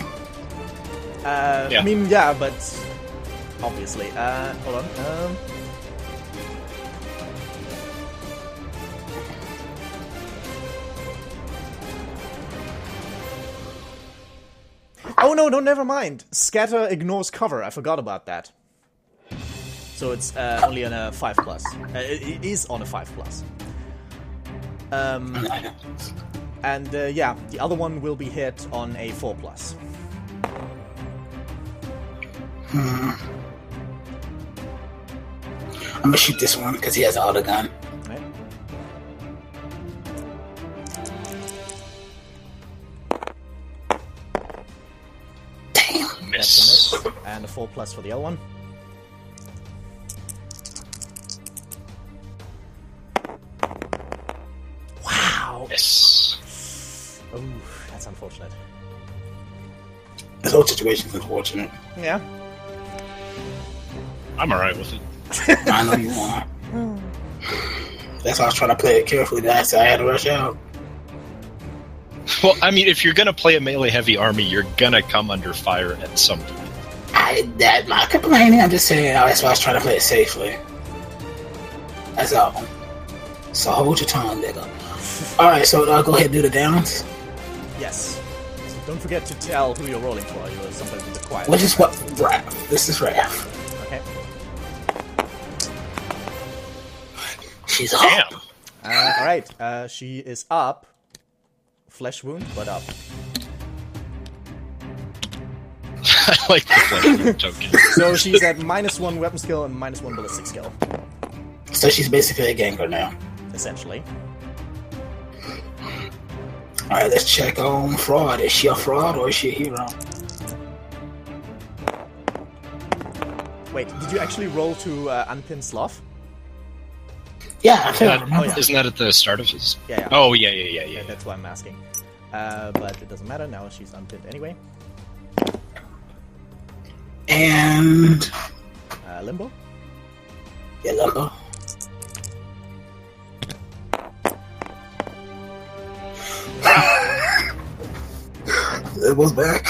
I mean, yeah, but obviously. Hold on. Oh no, never mind. Scatter ignores cover. I forgot about that. So it's only on a 5 plus. It is on a 5 plus. And yeah, the other one will be hit on a 4 plus. I'm gonna shoot this one because he has an auto gun. Right. Damn. Miss. That's a miss. And a 4 plus for the other one. Wow. Miss. Oh, that's unfortunate. This whole situation's unfortunate. Yeah. I'm alright with it. I know you are. That's why I was trying to play it carefully. That's why I had to rush out. Well, I mean, if you're gonna play a melee heavy army, you're gonna come under fire at some point. I'm not complaining. I'm just saying that's why I was trying to play it safely. That's all. So hold your tongue, nigga. Alright, so go ahead and do the downs. Yes. So don't forget to tell who you're rolling for. You're somebody with the quiet. Which is what? Raph. This is Raph. Okay. She's up. Damn. Alright. She is up. Flesh wound, but up. I like the flesh wound token. So she's at -1 weapon skill and -1 ballistic skill. So she's basically a ganger now. Essentially. Alright, let's check on fraud. Is she a fraud or is she a hero? Wait, did you actually roll to unpin Sloth? Yeah, I feel I remember. yeah. Isn't that at the start of his? Yeah. Oh, yeah. That's why I'm asking. But it doesn't matter, now she's unpinned anyway. And... Limbo? Yeah, Limbo. It was back.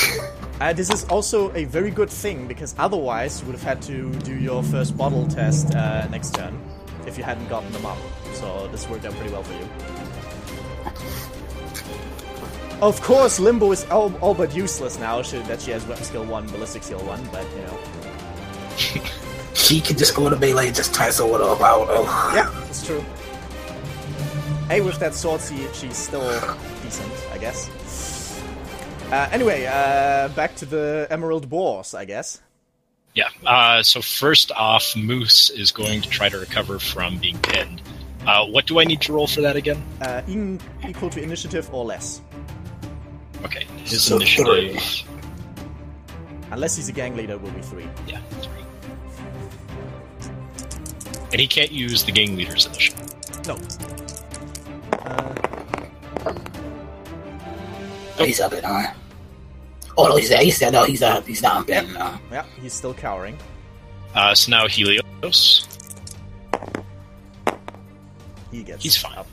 This is also a very good thing, because otherwise you would have had to do your first bottle test next turn, if you hadn't gotten them up. So this worked out pretty well for you. Of course, Limbo is all but useless now, that she has weapon skill 1, ballistic skill 1, but, you know. She could just go to melee and just tie sword up out. Oh. Yeah, it's true. Hey, with that sword, she's still decent, I guess. Anyway, back to the Emereald Boars, I guess. Yeah, so first off, Moose is going to try to recover from being pinned. What do I need to roll for that again? Equal to initiative or less. Okay, his initiative... Unless he's a gang leader, it will be 3. Yeah, 3. And he can't use the gang leader's initiative. No. He's up at high. Oh no, he's not bad now. Yeah, he's still cowering. So now Helios. He's fine. Up.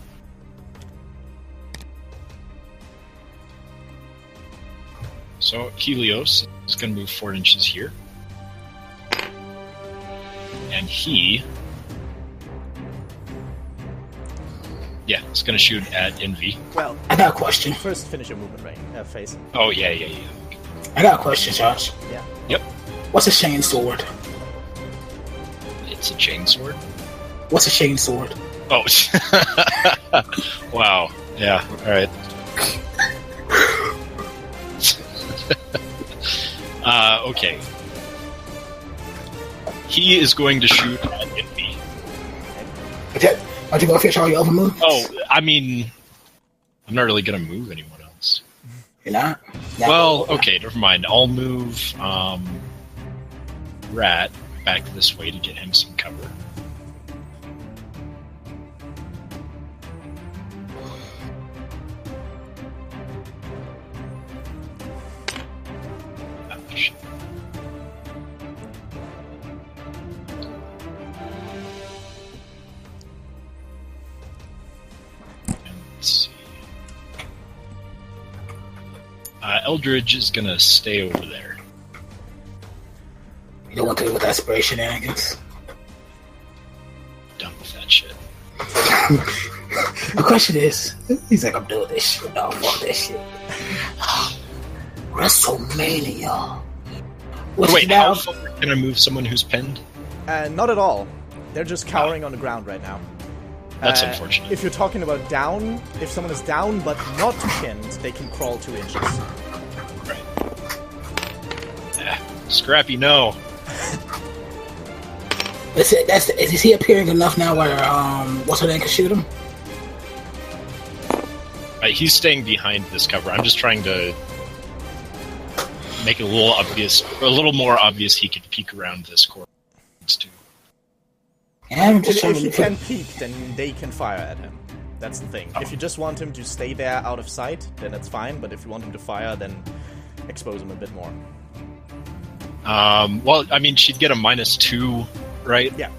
So Helios is going to move 4 inches here. And he... Yeah, it's going to shoot at Envy. Well, I got a question. First, finish your movement phase. Oh, yeah. I got a question, Josh. Yeah. Yep. What's a chain sword? It's a chainsword? What's a chain sword? Oh. Wow. Yeah, alright. Okay. He is going to shoot at Envy. Aren't you going to finish all your other moves? Oh, I mean... I'm not really going to move anyone else. You're not? Well, okay, never mind. I'll move Rat back this way to get him some cover. Ouch. Let's see. Eldridge is gonna stay over there. You don't want to do with aspiration, Angus? Done with that shit. The question is, he's like, I'm doing this shit. No, fuck this shit. WrestleMania. Wait, how far can I move someone who's pinned? Not at all. They're just cowering on the ground right now. That's unfortunate. If you're talking about down, if someone is down but not pinned, they can crawl 2 inches. Right. Scrappy, no. Is he appearing enough now where what's her name can shoot him? He's staying behind this cover. I'm just trying to make it a little more obvious he could peek around this corner. Yeah, I'm just if he can peek, then they can fire at him. That's the thing. If you just want him to stay there out of sight, then that's fine. But if you want him to fire, then expose him a bit more. Well, I mean, she'd get a -2, right? Yeah.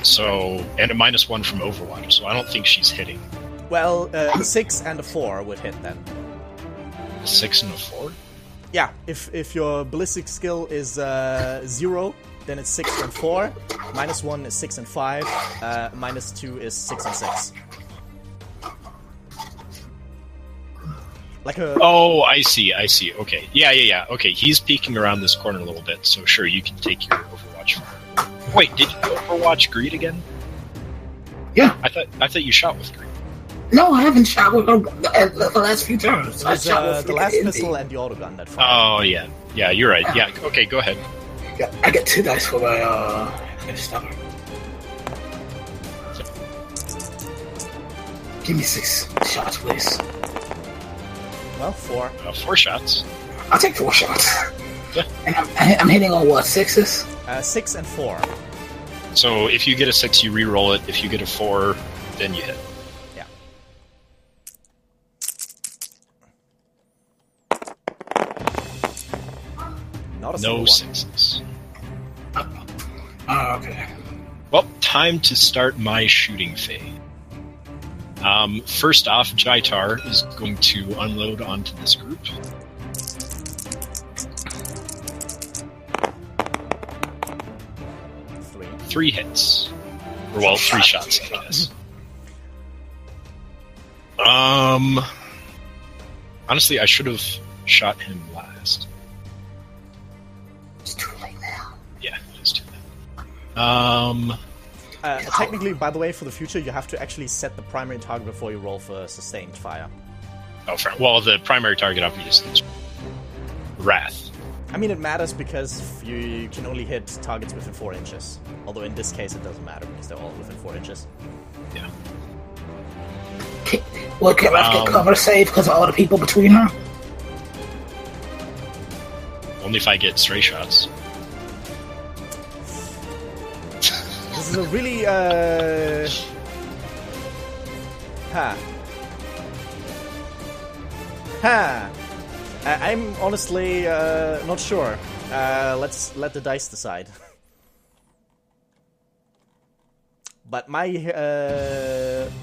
So, and a -1 from Overwatch, so I don't think she's hitting. Well, a 6 and a 4 would hit then. A 6 and a 4? Yeah, if your ballistic skill is 0, then it's 6 and 4. -1 is 6 and 5. -2 is 6 and 6. Like a... Oh, I see. Okay. Yeah. Okay, he's peeking around this corner a little bit, so sure, you can take your Overwatch. Wait, did you Overwatch Greed again? Yeah. I thought you shot with Greed. No, I haven't shot with the last few turns. It was the last pistol and the autogun that fired. Oh, yeah. Yeah, you're right. Yeah, okay, go ahead. I get 2 dice for my stunner. Give me 6 shots, please. Well, 4. 4 shots. I'll take 4 shots. Yeah. And I'm hitting on what, 6s? 6 and 4. So if you get a 6, you re-roll it. If you get a 4, then you hit. Yeah. Not a single No one. 6s. Okay. Well, time to start my shooting phase. First off, Jaitar is going to unload onto this group. 3 hits. Or, well, 3 shots, I guess. Honestly, I should have shot him last. It's too late now. Yeah, it is too late. Technically, by the way, for the future, you have to actually set the primary target before you roll for sustained fire. Oh, well, the primary target obviously is Wrath. I mean, it matters because you can only hit targets within 4 inches. Although in this case, it doesn't matter because they're all within 4 inches. Yeah. Well, can Wrath get cover save because of all the people between her? Only if I get stray shots. This is a really, I'm honestly not sure. Let's let the dice decide. But my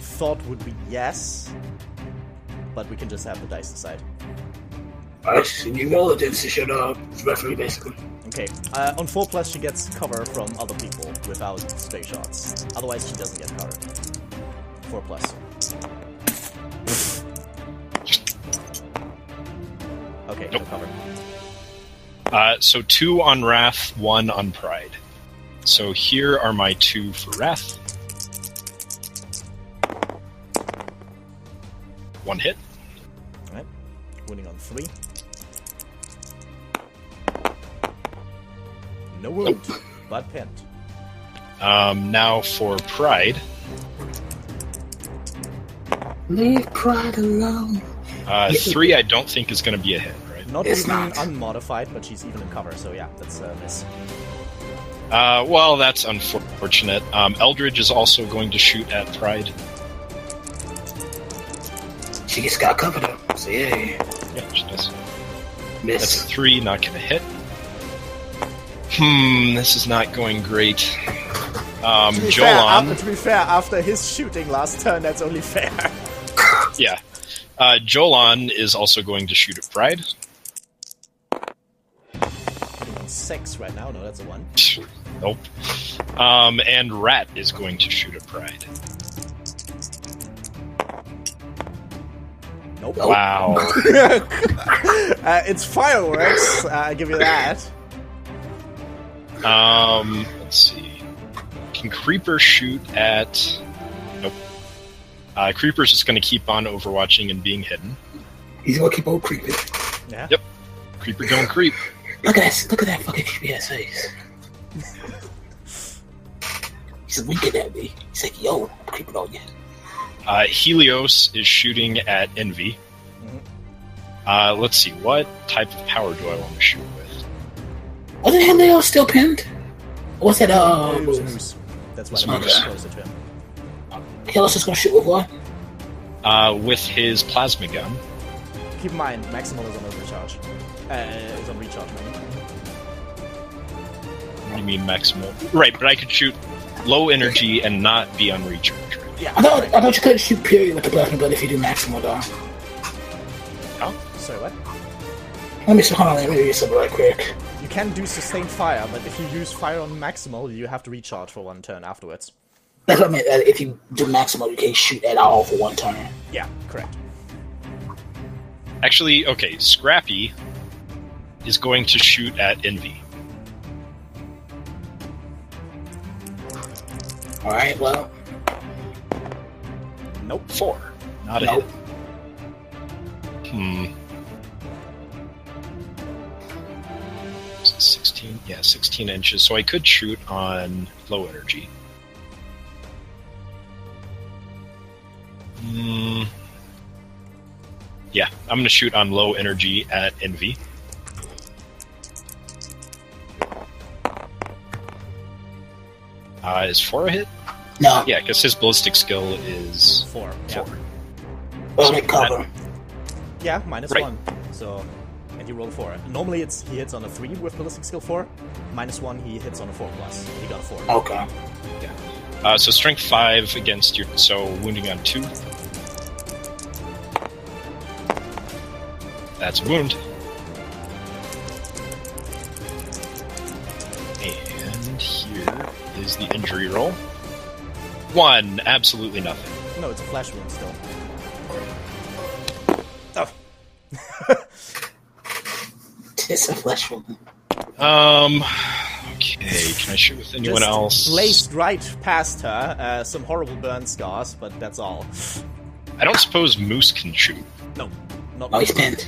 thought would be yes. But we can just have the dice decide. Alright, you roll it into shut up. Referee, basically. Okay, on 4+, she gets cover from other people without stray shots. Otherwise, she doesn't get cover. 4+. Okay, no cover. So 2 on Wrath, 1 on Pride. So here are my 2 for Wrath. 1 hit. Alright, wounding on 3. No wound, but pinned. Now for Pride. Leave Pride alone. 3 I don't think is going to be a hit, right? Not It's even not. unmodified, but she's even in cover, so yeah, that's a miss. Well, that's unfortunate. Eldridge is also going to shoot at Pride. She just got covered up. So yeah. Yeah, she does. Miss. That's a 3, not going to hit. This is not going great. To be fair, after his shooting last turn, that's only fair. Yeah. Jolan is also going to shoot at Pride. 6 right now, no, that's a 1. Nope. And Rat is going to shoot at Pride. Nope. Wow. It's fireworks, I give you that. Let's see. Can Creeper shoot at... Nope. Creeper's just going to keep on overwatching and being hidden. He's gonna keep on creeping. Yeah. Yep. Creeper don't creep. Look at that fucking creepy ass face. He's winking at me. He's like, yo, I'm creeping on you. Helios is shooting at Envy. Let's see. What type of power do I want to shoot with? Wasn't Helios still pinned? What's that, Moose. That's why I'm closer to him. Helios is gonna shoot with what? With his plasma gun. Keep in mind, Maximal is on overcharge. Is on recharge, maybe. What do you mean maximal? Right, but I could shoot low energy and not be on recharge. Right? Yeah. I thought you couldn't shoot period with the plasma gun if you do maximal though. Huh? Sorry, what? Let me see, hold on, let me read something right quick. You can do sustained fire, but if you use fire on Maximal, you have to recharge for 1 turn afterwards. That's what I meant, if you do maximal, you can't shoot at all for 1 turn. Yeah, correct. Actually, okay, Scrappy is going to shoot at Envy. Alright, well. Nope. 4. Not a Nope. hit. 16? Yeah, 16 inches. So I could shoot on low energy. Yeah, I'm going to shoot on low energy at Envy. Is 4 a hit? No. Yeah, because his ballistic skill is 4. 4. Yeah. Well, they cover. Yeah, minus Right. 1. So, and you roll 4. Normally he hits on a 3 with ballistic skill 4. Minus 1, he hits on a 4 plus. He got a 4. Okay. So strength 5 against your... So wounding on 2. That's a wound. And here is the injury roll. 1. Absolutely nothing. No, it's a flash wound still. Oh. It's a flesh wound. Okay, can I shoot with anyone Just else? laced right past her. Some horrible burn scars, but that's all. I don't suppose Moose can shoot. No, not Oh, he's pinned.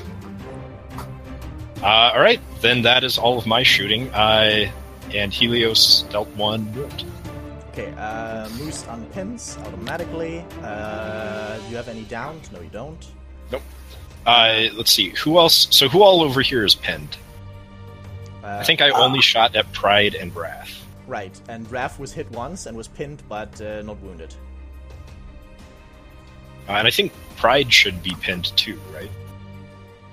Alright, then that is all of my shooting. And Helios dealt 1 wound. Okay, Moose unpins automatically. Do you have any downed? No, you don't. Nope. Let's see, who else? So who all over here is pinned? I think I only shot at Pride and Wrath. Right, and Raph was hit once and was pinned, but not wounded. And I think Pride should be pinned too, right?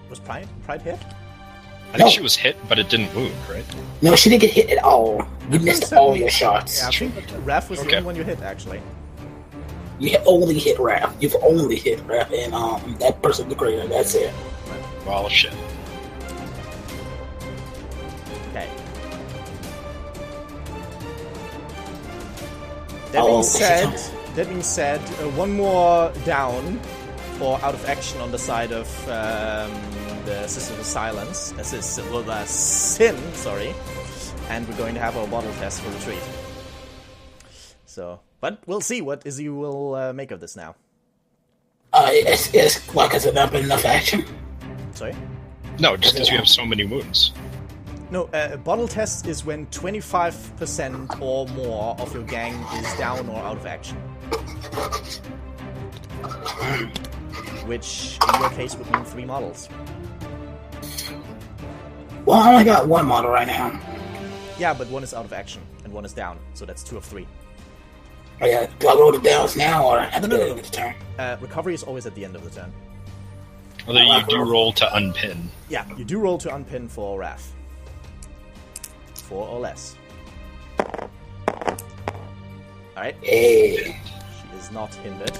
Was Pride hit? I think No. she was hit, but it didn't wound, right? No, she didn't get hit at all. You missed all your shots. Yeah, I think Raph was the Okay. only one you hit, actually. You only hit Raph. You've only hit Raph and that person the greater. That's it. Well, shit. Okay. That being said, one more down for out of action on the side of the Sisters of Silence. Sin, sorry. And we're going to have our bottle test for retreat. So, but we'll see what Izzy will make of this now. It's like it's not been enough action. Sorry? No, just because you have so many wounds. No, a bottle test is when 25% or more of your gang is down or out of action. Which, in your case, would mean 3 models. Well, I only got 1 model right now. Yeah, but 1 is out of action, and 1 is down, so that's 2 of 3. Oh, yeah. Do I roll the downs now or at the No. beginning of the turn? Recovery is always at the end of the turn. Although you do roll to unpin. Yeah, you do roll to unpin for Wrath. 4 or less. Alright. Hey. She is not hindered.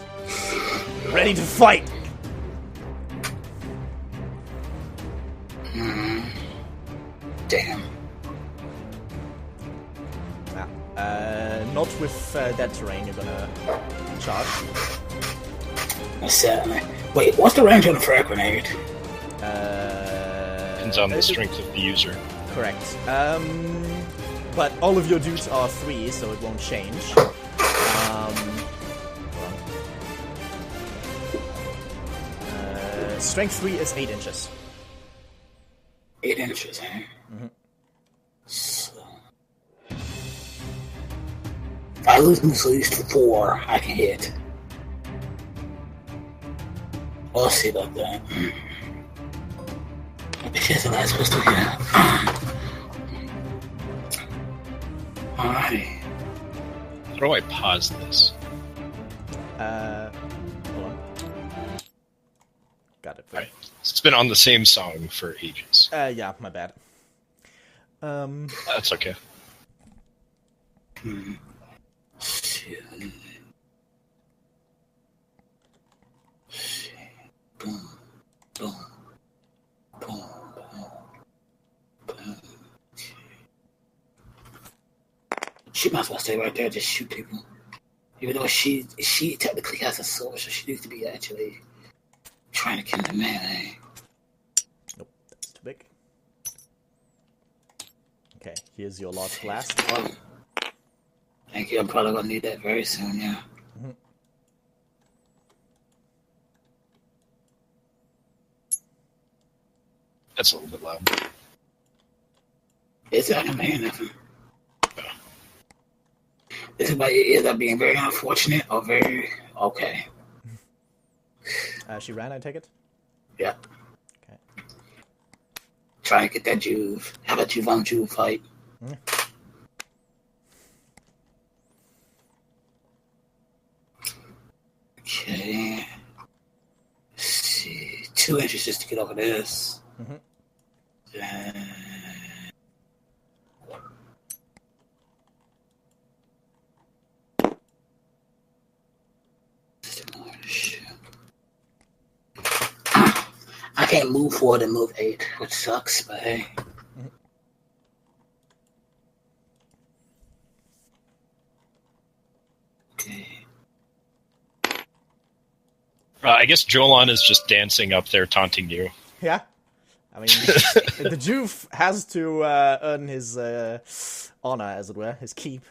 Ready to fight! Damn. Not with that terrain, you're gonna charge. That's wait, what's the range on the frag grenade? Depends on the strength of the user. Correct. But all of your dudes are 3, so it won't change. Hold on. Strength 3 is 8 inches. 8 inches, eh? Mm-hmm. So, if I lose at least 4, I can hit. We'll see about that. Because I'm not supposed to hit. Alrighty. How do I pause this? Hold on. Got it. Alright. It's been on the same song for ages. Yeah, my bad. That's okay. Shit. Boom. Boom. Boom. Boom. She might as well stay right there and just shoot people. Even though she technically has a sword, so she needs to be actually trying to kill the man, eh? Nope, that's too big. Okay, here's your large blast. Thank you, I'm probably gonna need that very soon, yeah. Mm-hmm. That's a little bit loud. It's not gonna hear nothing. This might end up being very unfortunate or very okay. She ran, I take it? Yeah. Okay. Try to get that Juve. Have a Juve on Juve fight. Okay. Let's see. 2 inches just to get over this. Mm-hmm. I can't move forward and move 8, which sucks, but hey. Okay. I guess Jolan is just dancing up there, taunting you. Yeah. I mean, the Juve has to earn his honor, as it were, his keep.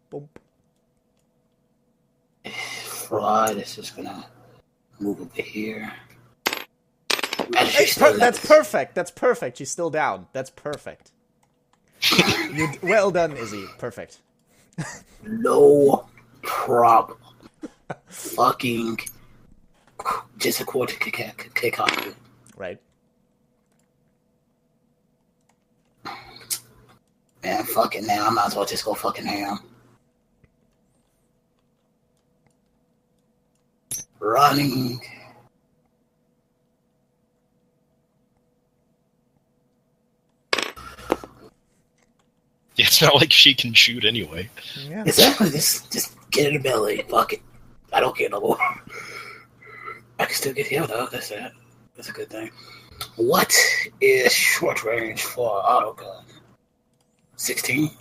Boom. Fraud is just gonna move over here. That's perfect. That's perfect. She's still down. That's perfect. Well done, Izzy. Perfect. No problem. Fucking just a quarter kick off. Right. Man, fuck it now. I might as well just go fucking ham. Running. Yeah, it's not like she can shoot anyway. Yeah. Exactly. Just get in the belly. Fuck it. I don't care no more. I can still get healed though. That's it. That's a good thing. What is short range for auto gun? 16?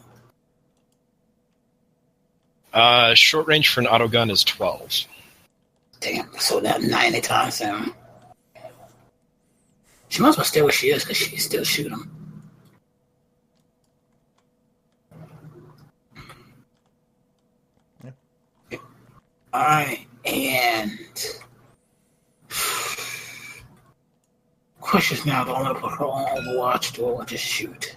Short range for an auto gun is 12. Damn. So that 90 times soon. She might as well stay where she is because she can still shoot him. Alright, and questions now, don't let her on Overwatch or just shoot.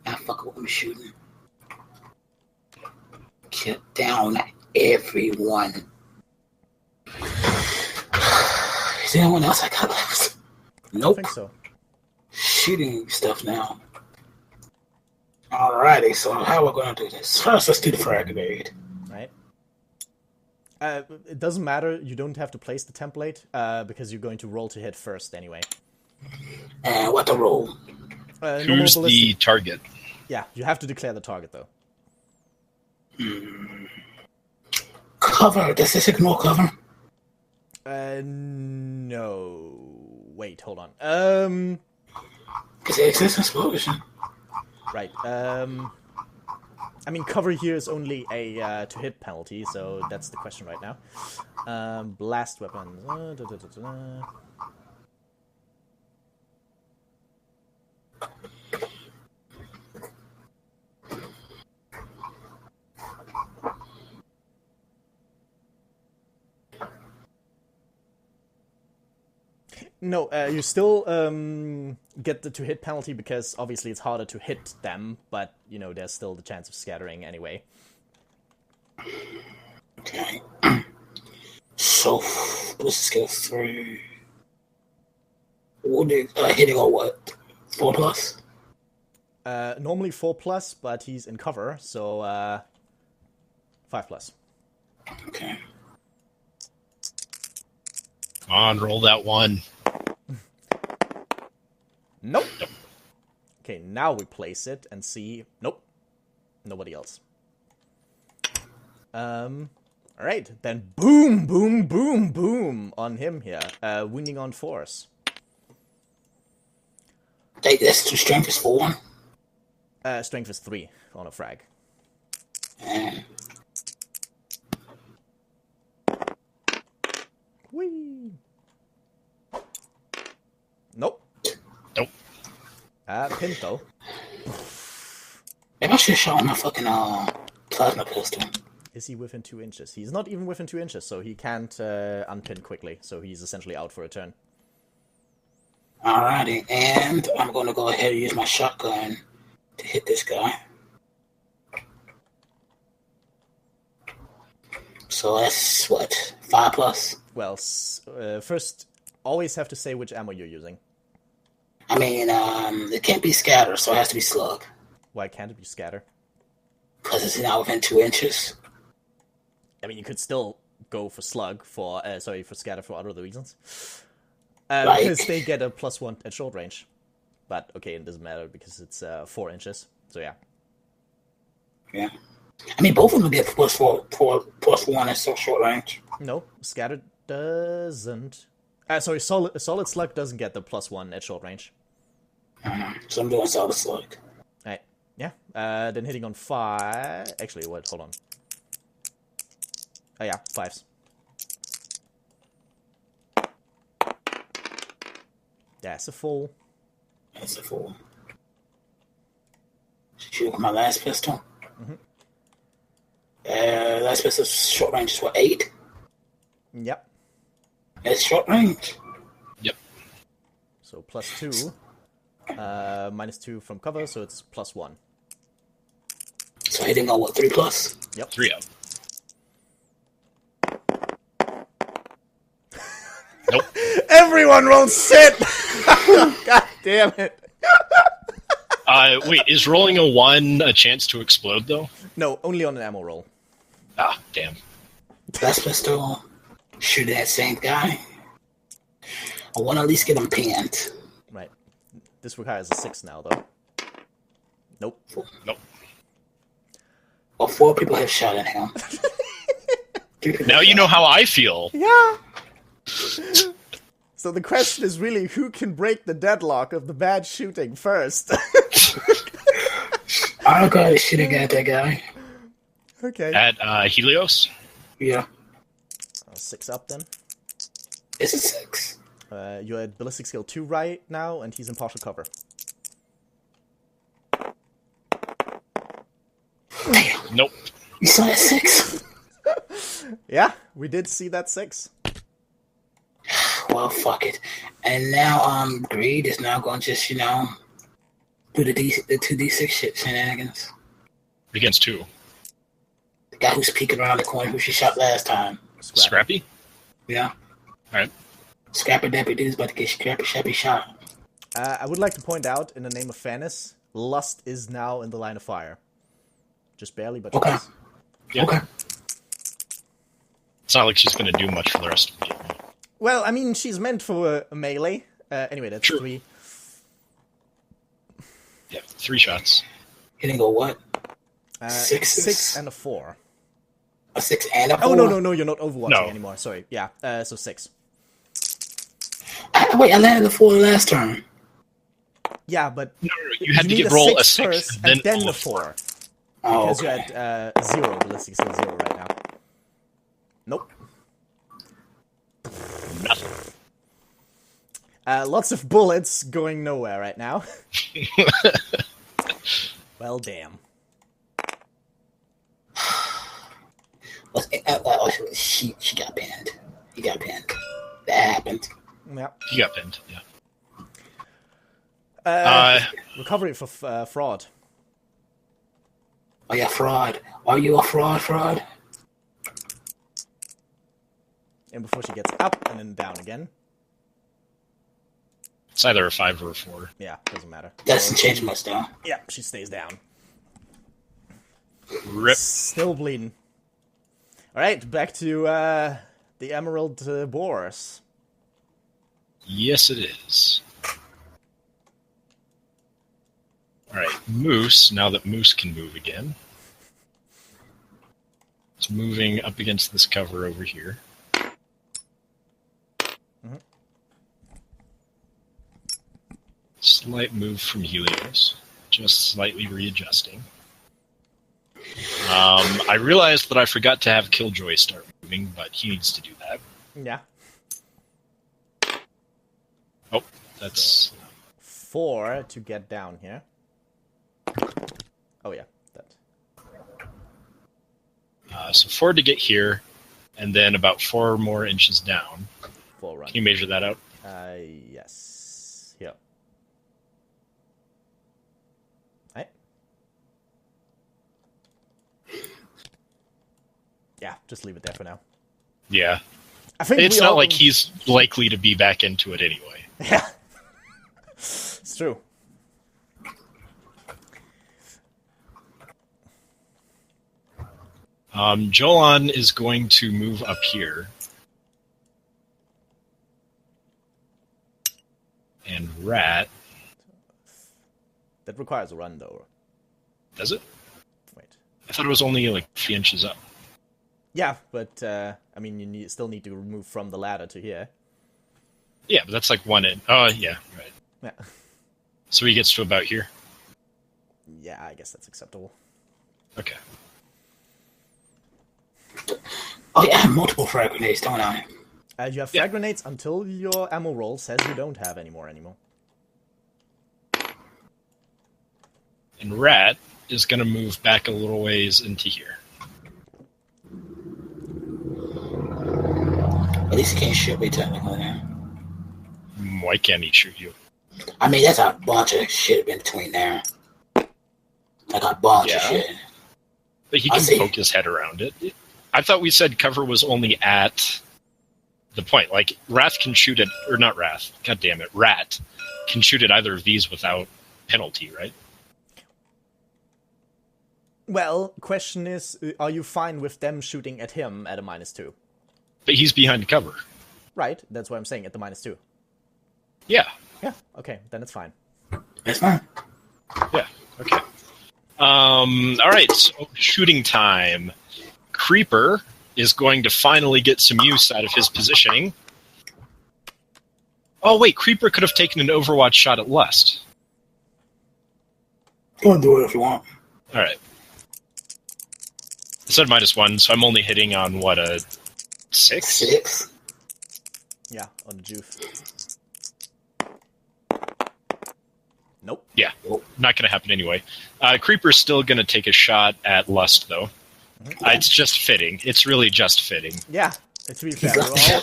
Ah, fuck it, I'm shooting. Get down everyone. Is there anyone else I got left? Nope. I think so. Shooting stuff now. Alrighty, so how we're going to do this? First, let's do the frag grenade. Right. It doesn't matter. You don't have to place the template because you're going to roll to hit first anyway. And what the roll? Who's the target? Yeah, you have to declare the target though. Cover. Does this ignore cover? No. Wait, hold on. Because it exists explosion. Right. I mean, cover here is only a to-hit penalty, so that's the question right now. Blast weapons. No, you still get the to-hit penalty because obviously it's harder to hit them, but, you know, there's still the chance of scattering anyway. Okay. So, what's the skill 3? What is hitting on what? 4 plus? Normally 4 plus, but he's in cover, so 5 plus. Okay. Come on, roll that 1. Nope. Okay, now we place it and see. Nope. Nobody else. Alright, then boom, boom, boom, boom on him here. Wounding on force. Take this to strength is 4. Strength is 3 on a frag. Whee! Nope. Nope. Pinto. Maybe I should have shot my fucking plasma pistol. Is he within 2 inches? He's not even within 2 inches, so he can't unpin quickly. So he's essentially out for a turn. Alrighty, and I'm going to go ahead and use my shotgun to hit this guy. So that's what, 5 plus? Well, first, always have to say which ammo you're using. I mean, it can't be scatter, so it has to be slug. Why can't it be scatter? Because it's not within 2 inches. I mean, you could still go for slug for scatter for other reasons. Because they get a +1 at short range. But okay, it doesn't matter because it's 4 inches. So yeah. Yeah. I mean, both of them get +1 at so short range. No, scatter doesn't. Solid slug doesn't get the +1 at short range. So I'm doing solid slug. Right. Yeah. Then hitting on 5. Actually, what? Hold on. Oh yeah, 5s. Yeah, it's a full. That's a full. Shoot with my last pistol. Last pistol's short range is what, 8? Yep. It's short range. Yep. So +2. -2 from cover, so it's +1. So hitting on what, 3+? Yep. 3 up. Nope. Everyone rolls sit! God damn it. Wait, is rolling a 1 a chance to explode, though? No, only on an ammo roll. Ah, damn. Last pistol, shoot that same guy. I want to at least get him pinned. Right. This requires a 6 now, though. Nope. Nope. Well, 4 people have shot at him. Now you know how I feel. Yeah. So the question is really who can break the deadlock of the bad shooting first. I don't got shooting at that guy. Okay. At Helios? Yeah. 6 up then. It's a 6. You're at ballistic skill 2 right now, and he's in partial cover. Damn. Nope. You saw that 6? Yeah, we did see that 6. Well, fuck it. And now, Greed is now going to just, do the 2d6 shit shenanigans. Against 2. The guy who's peeking around the corner who she shot last time. Scrappy? Yeah. Alright. Scrappy Dappy Dude's about to get Scrappy shot. I would like to point out, in the name of fairness, Lust is now in the line of fire. Just barely, but Okay. yes. Yeah. Okay. It's not like she's going to do much for the rest of the game. Well, I mean, she's meant for a melee. Anyway, that's True. 3. Yeah, 3 shots. Hitting a what? 6 and a 4. A 6 and a 4? Oh, no, you're not overwatching anymore. Sorry. Yeah, so 6. Wait, I landed the 4 last turn. Yeah, but No, you had to need roll a 6 6, first, and then roll the a 4. Oh, Because okay. you're at 0, ballistic skill 0 right now. Nope. Nothing. Lots of bullets going nowhere right now. Well, damn. She got pinned. He got pinned. That happened. Yeah. He got pinned, yeah. Recovery for fraud. Oh yeah, fraud. Are you a fraud? And before she gets up and then down again. It's either a 5 or a 4. Yeah, doesn't matter. Doesn't change much though. Yeah, she stays down. Rip. Still bleeding. Alright, back to the Emereald Boars. Yes, it is. Alright, Moose, now that Moose can move again. It's moving up against this cover over here. Slight move from Helios. Just slightly readjusting. I realized that I forgot to have Killjoy start moving, but he needs to do that. Yeah. Oh, that's... 4 to get down here. Oh yeah, that. So 4 to get here, and then about 4 more inches down. Full run. Can you measure that out? Yes. Here. Right. Yeah, just leave it there for now. Yeah. I think It's not like he's likely to be back into it anyway. Yeah. true. Jolan is going to move up here. And Rat... That requires a run, though. Does it? Wait. I thought it was only like 3 inches up. Yeah, but, I mean, you still need to move from the ladder to here. Yeah, but that's like 1 in. Oh, yeah, right. Yeah. So he gets to about here? Yeah, I guess that's acceptable. Okay. Oh yeah, I have multiple frag grenades, don't I? You have frag grenades until your ammo roll says you don't have any more anymore. And Rat is going to move back a little ways into here. At least he can't shoot me technically now. Why can't he shoot you? I mean, that's a bunch of shit in between there. Like a bunch of shit. But he can poke his head around it. I thought we said cover was only at the point. Like, Wrath can shoot it, or not Wrath, god damn it, Rat can shoot at either of these without penalty, right? Well, question is, are you fine with them shooting at him at a -2? But he's behind cover. Right, that's what I'm saying, at the -2. Yeah. Yeah, okay, then it's fine. That's fine. Yeah, okay. Alright, so shooting time. Creeper is going to finally get some use out of his positioning. Oh, wait, Creeper could have taken an Overwatch shot at Lust. Go and do it if you want. Alright. I said -1, so I'm only hitting on, what, a 6? 6? Yeah, on the juve. Nope. Yeah, not going to happen anyway. Creeper's still going to take a shot at Lust, though. It's just fitting. It's really just fitting. Yeah, to be fair,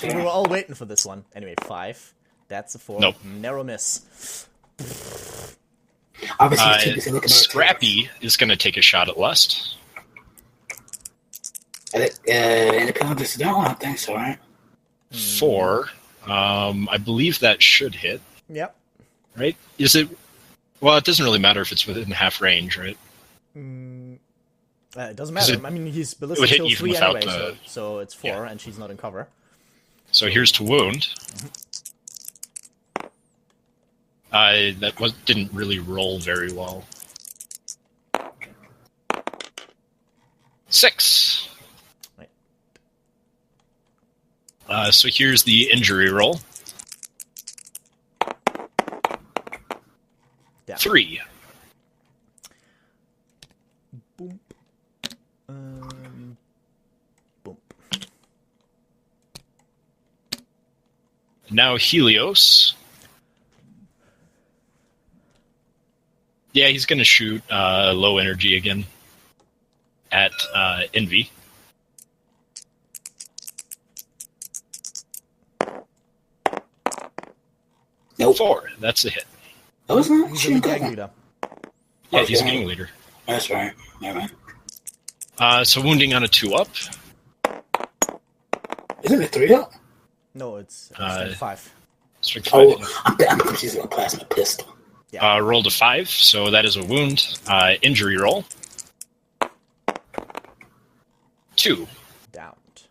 we were all waiting for this one. Anyway, 5. That's a 4. Nope. Narrow miss. Scrappy is going to take a shot at Lust. Independent dissident? I don't think so, right? 4. I believe that should hit. Yep. Right? Is it... Well, it doesn't really matter if it's within half range, right? It doesn't matter. I mean, he's ballistic hit skill even 3 without anyway, so it's 4, and she's not in cover. So here's to wound. That didn't really roll very well. 6. Right. So here's the injury roll. Yeah. 3. Boom. Boom. Now Helios. Yeah, he's going to shoot low energy again at Envy. Nope. 4. That's a hit. That was not He's shooting a gang cover. leader. Yeah, he's gang leader. That's right. Never mind. So wounding on a 2-up. Isn't it 3-up? No, it's 5. Strength 5. Oh, I'm confusing a plasma pistol. Yeah. Rolled a 5, so that is a wound. Injury roll. 2. Downed.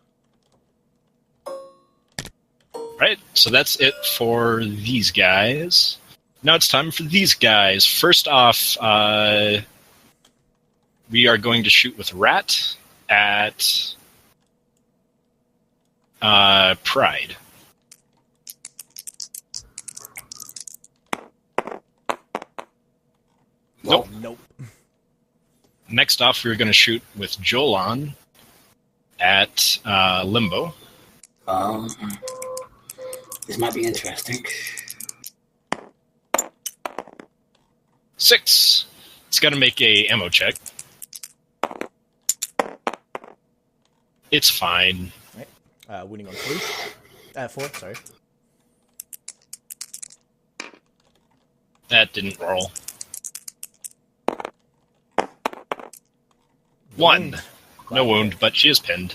Right, so that's it for these guys. Now it's time for these guys. First off, we are going to shoot with Rat at Pride. Nope. Nope. Next off, we're going to shoot with Jolan at Limbo. This might be interesting. 6. It's got to make a ammo check. It's fine. Right. Winning on 3. 4, sorry. That didn't roll. 1. No wound, but she is pinned.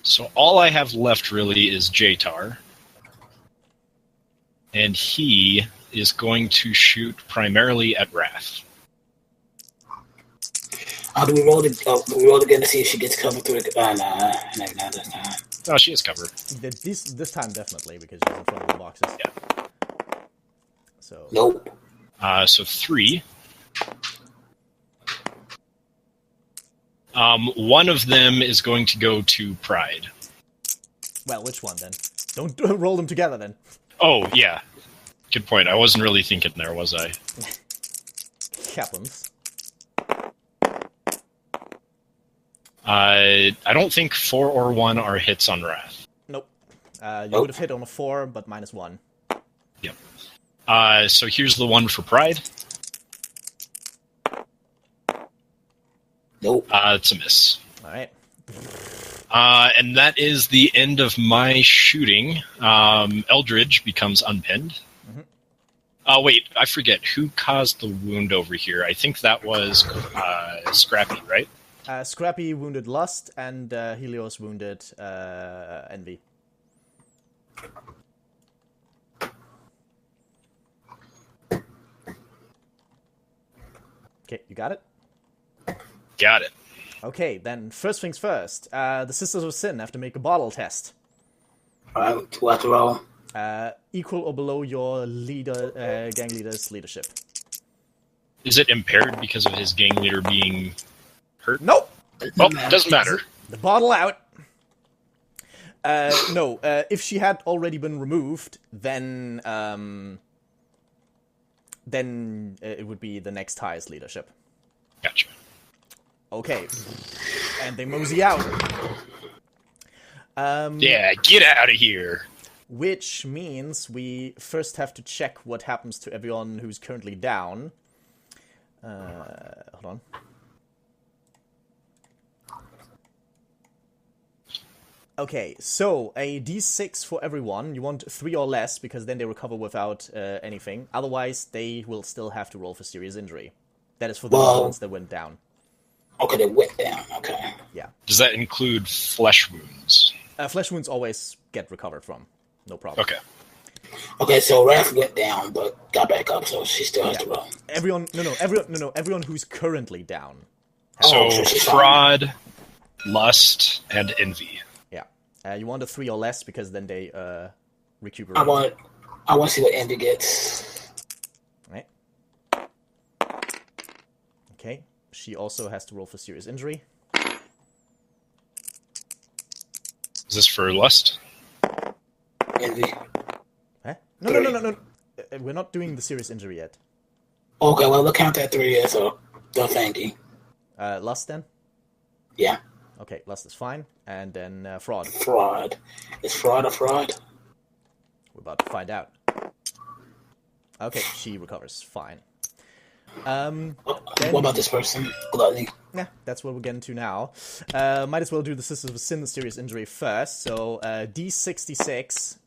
So all I have left really is Jtar. And he is going to shoot primarily at Wrath. Do we roll again to see if she gets covered through the... Nah, this time. Oh, she has cover. This time, definitely, because she's in front of the boxes. Yeah. So... Nope. So 3. One of them is going to go to Pride. Well, which one, then? Don't roll them together, then. Oh, yeah. Good point. I wasn't really thinking there, was I? Happens. I don't think 4 or 1 are hits on Wrath. Nope. You would have hit on a 4, but -1. Yep. So here's the one for Pride. Nope. It's a miss. Alright. And that is the end of my shooting. Eldridge becomes unpinned. Mm-hmm. Wait, I forget. Who caused the wound over here? I think that was Scrappy, right? Scrappy wounded Lust, and Helios wounded Envy. Okay, you got it? Got it. Okay, then first things first. The Sisters of Sin have to make a bottle test. Alright, what's roll? Equal or below your gang leader's leadership. Is it impaired because of his gang leader being hurt? Nope! Doesn't matter. The bottle out. No, if she had already been removed, then it would be the next highest leadership. Gotcha. Okay. And they mosey out. Yeah, get out of here. Which means we first have to check what happens to everyone who's currently down. Hold on. Okay, so a d6 for everyone. You want 3 or less, because then they recover without anything. Otherwise, they will still have to roll for serious injury. That is for the ones that went down. Okay, they went down. Okay. Yeah. Does that include flesh wounds? Flesh wounds always get recovered from. No problem. Okay. Okay, so Wrath went down, but got back up, so she still has to roll. Everyone who's currently down. So Fraud, Lust, and Envy. Yeah. You want a 3 or less, because then they recuperate. I want to see what Envy gets. Right. Okay. She also has to roll for serious injury. Is this for Lust? Envy. Huh? No. We're not doing the serious injury yet. Okay, well, we'll count that 3 as the thanky. Lust then? Yeah. Okay, Lust is fine. And then Fraud. Fraud. Is Fraud a fraud? We're about to find out. Okay, she recovers. Fine. What about this person? Gluttony. Yeah, that's what we're getting to now. Might as well do the Sisters of Sin, the serious injury first. So, D66,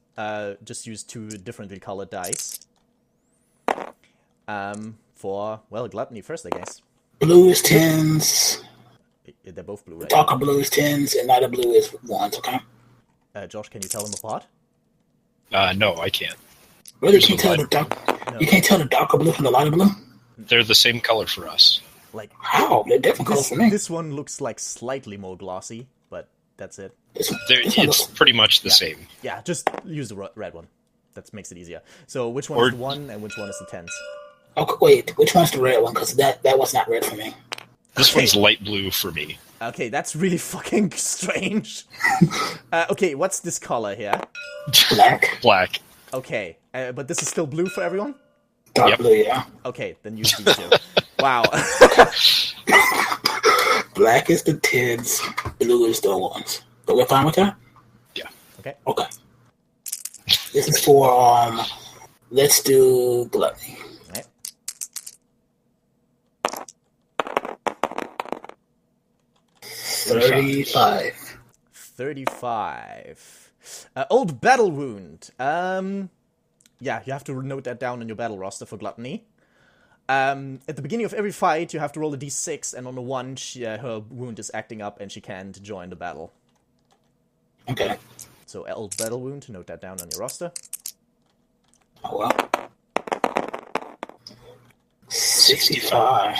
just use 2 differently colored dice. For, well, Gluttony first, I guess. Blue is 10s. They're both blue, right? Darker blue is 10s, and lighter blue is 1s, okay? Josh, can you tell them apart? No, I can't. Really, you can't tell the dark. No. You can't tell the darker blue from the lighter blue? They're the same color for us. Like how? They're different colors for me. This one looks like slightly more glossy, but that's it. It's pretty much the same. Yeah, just use the red one. That makes it easier. So which one is the 1 and which one is the 10s? Okay, wait. Which one's the red one? Because that was not red for me. This one's light blue for me. Okay, that's really fucking strange. Okay, what's this color here? Black. Black. Okay, but this is still blue for everyone? Dark blue, yeah. Okay, then use these 2. Wow. Black is the 10s, blue is the 1s. But we're fine with that? Yeah. Okay. Okay. This is for, let's do Gluttony. Right. $35. 35. Old Battle Wound. Yeah, you have to note that down in your battle roster for Gluttony. At the beginning of every fight, you have to roll a d6, and on the 1, her wound is acting up, and she can't join the battle. Okay. So, Old Battle Wound, note that down on your roster. Oh, well. 65.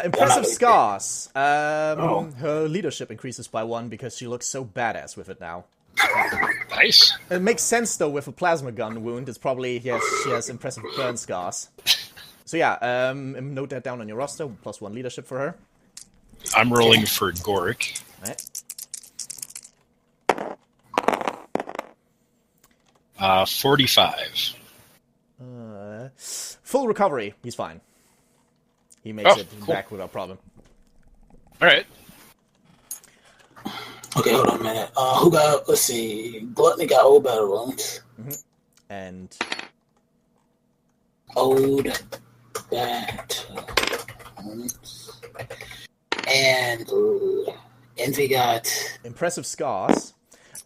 Impressive scars. Her leadership increases by 1 because she looks so badass with it now. Nice. It makes sense though with a plasma gun wound. It's probably she has impressive burn scars. So yeah, note that down on your roster. +1 leadership for her. I'm rolling for Goric. Right. 45. Full recovery. He's fine. He makes it back without problem. All right. Okay, hold on a minute. Who got? Let's see. Gluttony got old battle wounds. And old battle wounds. And Envy got impressive scars.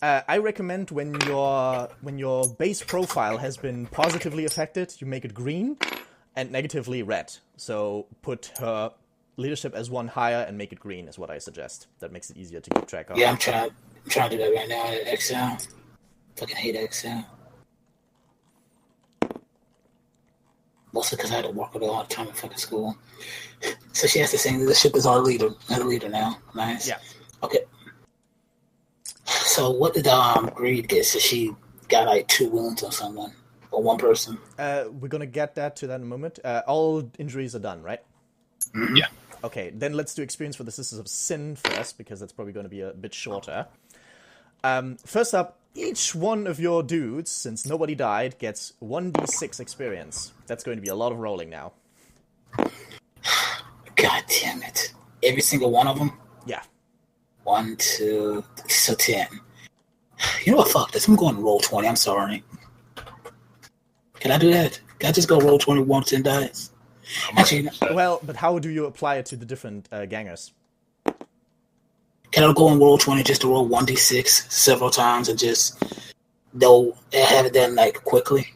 I recommend when your base profile has been positively affected, you make it green, and negatively red. So put her leadership as 1 higher and make it green is what I suggest. That makes it easier to keep track of. Yeah, I'm trying to do that right now in Excel. Fucking hate Excel. Mostly because I had to work with her all the time in fucking school. So she has to sing leadership as our leader. Her leader now. Nice. Yeah. Okay. So what did Greed get? So she got like 2 wounds on someone or 1 person. We're gonna get to that in a moment. All injuries are done, right? Mm-hmm. Yeah. Okay, then let's do experience for the Sisters of Sin first, because that's probably going to be a bit shorter. First up, each one of your dudes, since nobody died, gets 1d6 experience. That's going to be a lot of rolling now. God damn it. Every single one of them? Yeah. 1, 2, so 10. You know what? Fuck this. I'm going to roll 20. I'm sorry. Can I do that? Can I just go roll 20 once and dice? Actually, well, but how do you apply it to the different gangers? Can I go and roll 20 just to roll 1d6 several times and just have it done like quickly?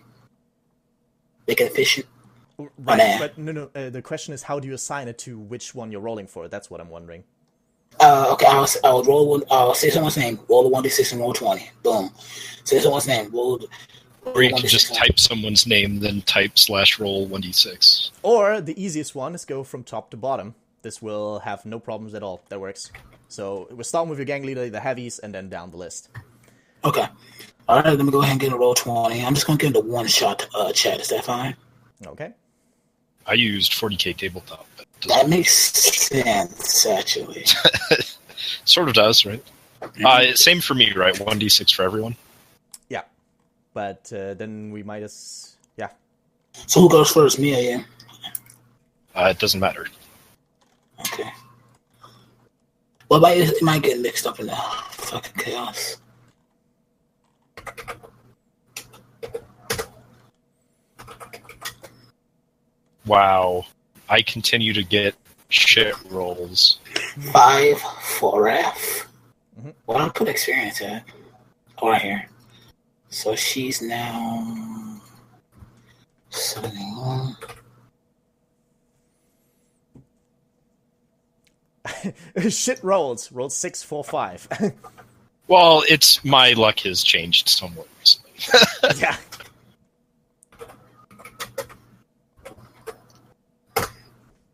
Make it efficient? Right, but no. The question is, how do you assign it to which one you're rolling for? That's what I'm wondering. Okay, I'll roll one. I'll say someone's name, roll the 1d6 and roll 20. Boom. Say someone's name, roll. Or you can just type someone's name, then type /roll 1d6. Or the easiest one is go from top to bottom. This will have no problems at all. That works. So we're starting with your gang leader, the heavies, and then down the list. Okay. All right, let me go ahead and get a roll 20. I'm just going to get into one shot chat. Is that fine? Okay. I used 40k tabletop. That makes sense, actually. Sort of does, right? Same for me, right? 1d6 for everyone? Yeah. But then we might yeah. So who goes first, me or you? It doesn't matter. Okay. Well, it might get mixed up in the fucking chaos. Wow. I continue to get shit rolls. 5 for F. Well, I'll put experience at. Right here. So she's now 71. Shit rolls. Rolled 6, 4, 5. Well, it's my luck has changed somewhat recently. Yeah.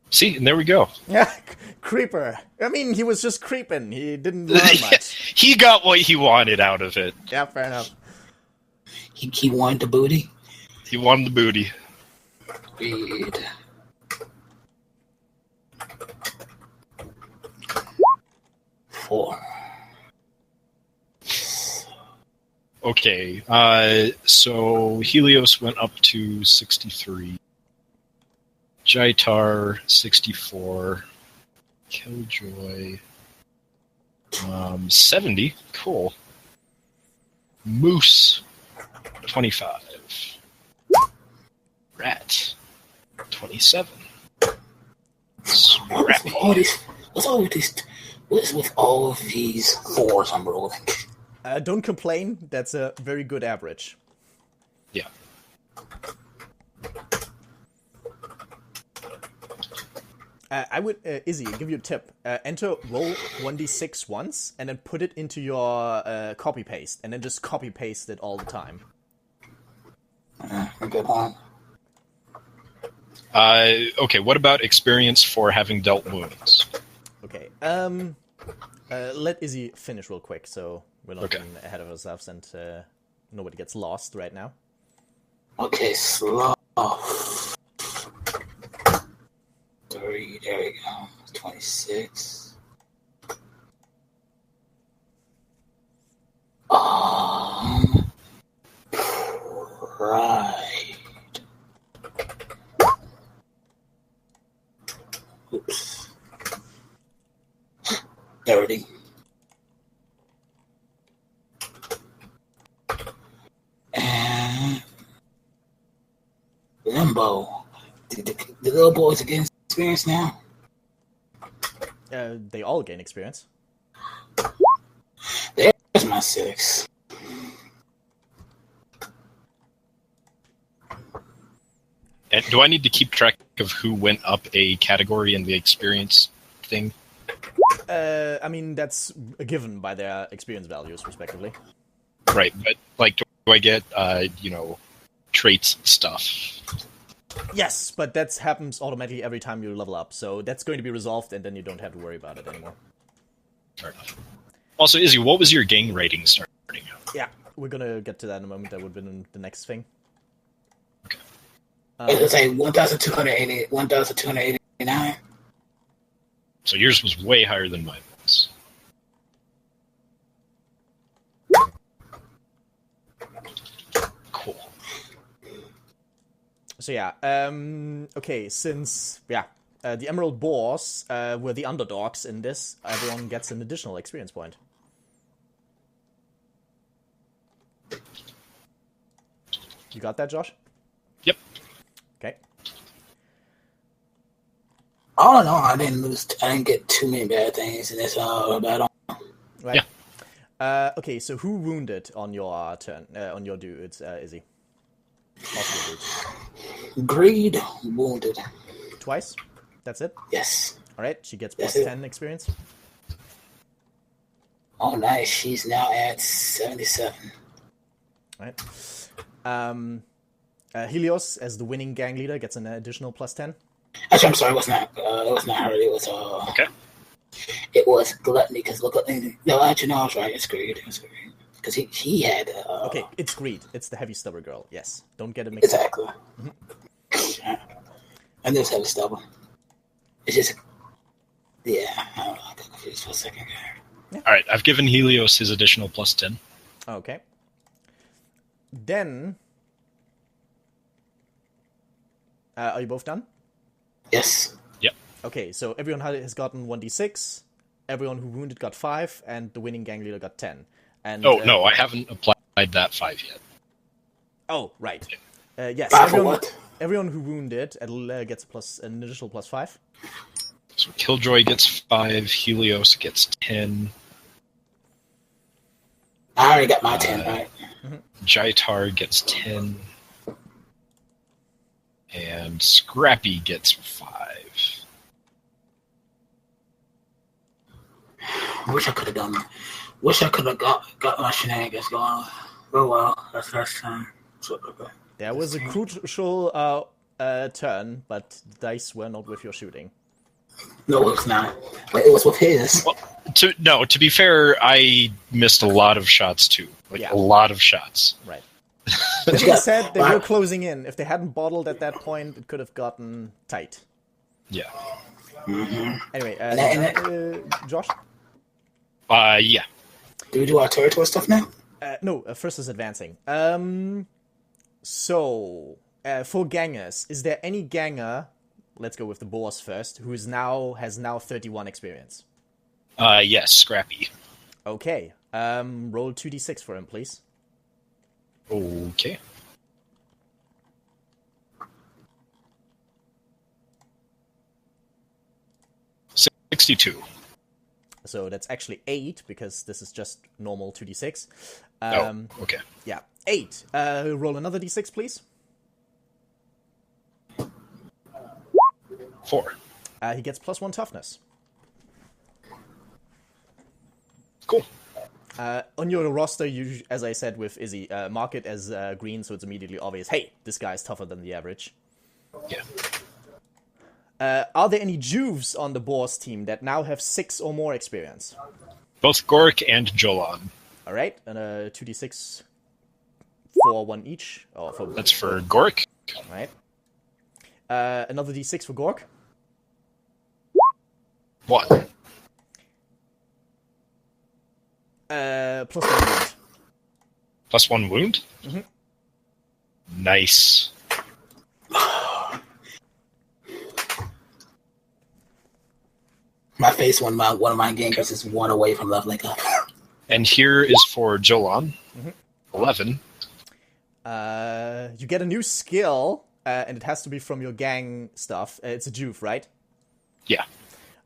See, and there we go. Yeah, creeper. I mean, he was just creeping. He didn't learn much. He got what he wanted out of it. Yeah, fair enough. He wanted the booty? He wanted the booty. Read. Four. Okay, so Helios went up to 63. Jaitar, 64. Killjoy, 70. Cool. Moose, 25. Rat, 27. Scrappy. What's with all of these 4s I'm rolling? Don't complain. That's a very good average. Yeah. I would, Izzy, give you a tip. Enter roll 1d6 once, and then put it into your copy-paste, and then just copy-paste it all the time. A good one. Okay, what about experience for having dealt wounds? Okay. Let Izzy finish real quick, so we're not getting ahead of ourselves and nobody gets lost right now. Okay, slow. 3, there we go. 26. Right. Oops. 30. And Limbo. The little boys are getting experience now. They all gain experience. There's my 6. And do I need to keep track of who went up a category in the experience thing? I mean, that's a given by their experience values, respectively. Right, but like, do I get, traits stuff? Yes, but that happens automatically every time you level up, so that's going to be resolved, and then you don't have to worry about it anymore. Fair enough. Also, Izzy, what was your gang rating starting out? Yeah, we're gonna get to that in a moment. That would have been the next thing. Okay. It's like 1,289. So yours was way higher than mine was. Cool. So yeah, okay, since, the Emereald Boars were the underdogs in this, everyone gets an additional experience point. You got that, Josh? Yep. Okay. Oh no, I didn't get too many bad things, and that's all bad. Right. Yeah. Okay, so who wounded on your turn? On your dudes, Izzy? Also your dudes. Greed wounded. Twice? That's it? Yes. Alright, she gets plus 10 experience. Oh, nice. She's now at 77. Alright. Helios, as the winning gang leader, gets an additional plus 10. Actually, I'm sorry. It was not her. It was Okay. It was Gluttony, because look, no, actually, no, I was right. It's Greed. Because he had. Okay, it's Greed. It's the heavy stubber girl. Yes, don't get it mixed up. Exactly. Mm-hmm. I knew it's heavy stubber. It's just, yeah. I don't know. I got confused for a second. Yeah. All right, I've given Helios his additional plus 10. Okay. Then, are you both done? Yes. Yep. Okay, so everyone has gotten 1d6, everyone who wounded got 5, and the winning gang leader got 10. And no, I haven't applied that 5 yet. Oh, right. Yes, 5 for what? Everyone who wounded gets an additional plus 5. So Killjoy gets 5, Helios gets 10. I already got my 10, right? Jaitar gets 10. And Scrappy gets 5. Wish I could have got my shenanigans going. Oh well, that's first time. There was a crucial turn, but the dice were not with your shooting. No, it was not. But it was with his. Well, to be fair, I missed a lot of shots too. A lot of shots. Right. But they said they were closing in. If they hadn't bottled at that point, it could have gotten tight. Yeah. Mm-hmm. Anyway, Josh? Yeah. Do we do our territory stuff now? No, first is advancing. So, for gangers, is there any ganger, let's go with the boss first, who has now 31 experience? Yes, Scrappy. Okay. Roll 2d6 for him, please. Okay. $62. So that's actually 8, because this is just normal 2d6. Okay. Yeah, 8. Roll another d6, please. 4. He gets +1 toughness. Cool. On your roster, you, as I said with Izzy, mark it as green, so it's immediately obvious. Hey, this guy's tougher than the average. Yeah. Are there any Juves on the Boars team that now have 6 or more experience? Both Gork and Jolan. All right, and 2d6 for 1 each. That's for Gork. All right. Another d6 for Gork. 1. Plus 1 wound. Plus 1 wound? Mm-hmm. Nice. My face when one of my gamers is 1 away from leveling up. And here is for Jolan. 11. You get a new skill, and it has to be from your gang stuff. It's a Juve, right? Yeah.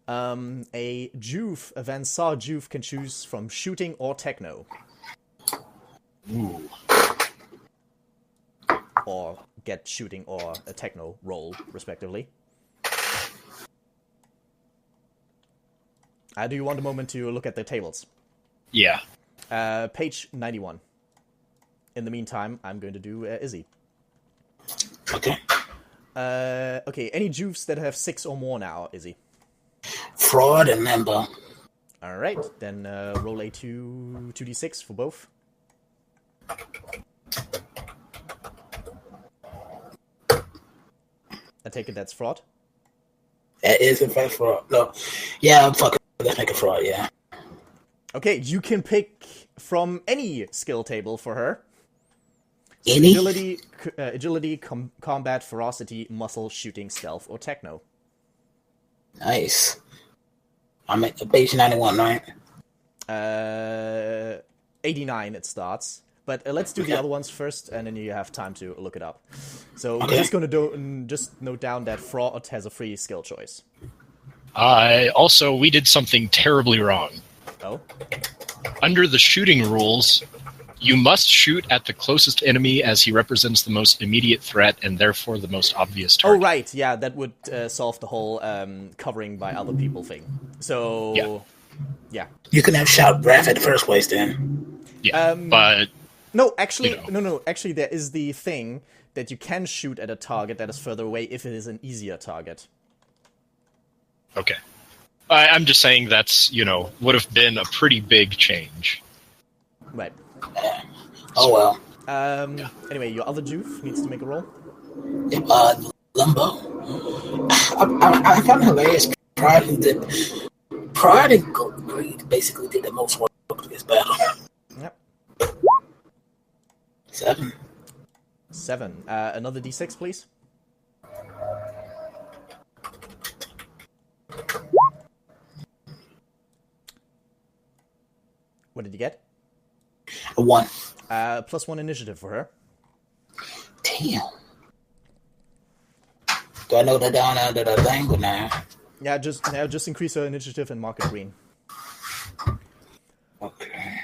A Juve, a Vansar Juve can choose from shooting or techno. Ooh. Or get shooting or a techno roll, respectively. Do you want a moment to look at the tables? Yeah. Page 91. In the meantime, I'm going to do Izzy. Okay. Okay, any Juves that have 6 or more now, Izzy? Fraud and Limbo. Alright, then roll a 2d6 for both. I take it that's fraud? That is in fact fraud. No. Yeah, I'm fucking. Let's make it fraud, yeah. Okay, you can pick from any skill table for her. So Any? agility, combat, ferocity, muscle, shooting, stealth, or techno. Nice. I'm at page 91, right? 89 it starts. But let's do the other ones first, and then you have time to look it up. So Okay. we're just going to just note down that fraud has a free skill choice. We did something terribly wrong. Oh? Under the shooting rules, you must shoot at the closest enemy as he represents the most immediate threat and therefore the most obvious Oh, target. right. Yeah, that would solve the whole covering by other people thing. So, yeah. You can have shot Raph at the first place then. Yeah, but No, actually, You know. no. Actually, there is the thing that you can shoot at a target that is further away if it is an easier target. okay. I'm just saying that's, would have been a pretty big change. Right. Oh well. Anyway, your other Juve needs to make a roll. Yep, Limbo. I found it hilarious. Pride and Greed basically did the most work for this battle. Yep. 7. 7. Another d6, please. What did you get? A 1. Plus 1 initiative for her. Damn. Do I know that down under the thing or now? Yeah, just increase her initiative and mark it green. Okay.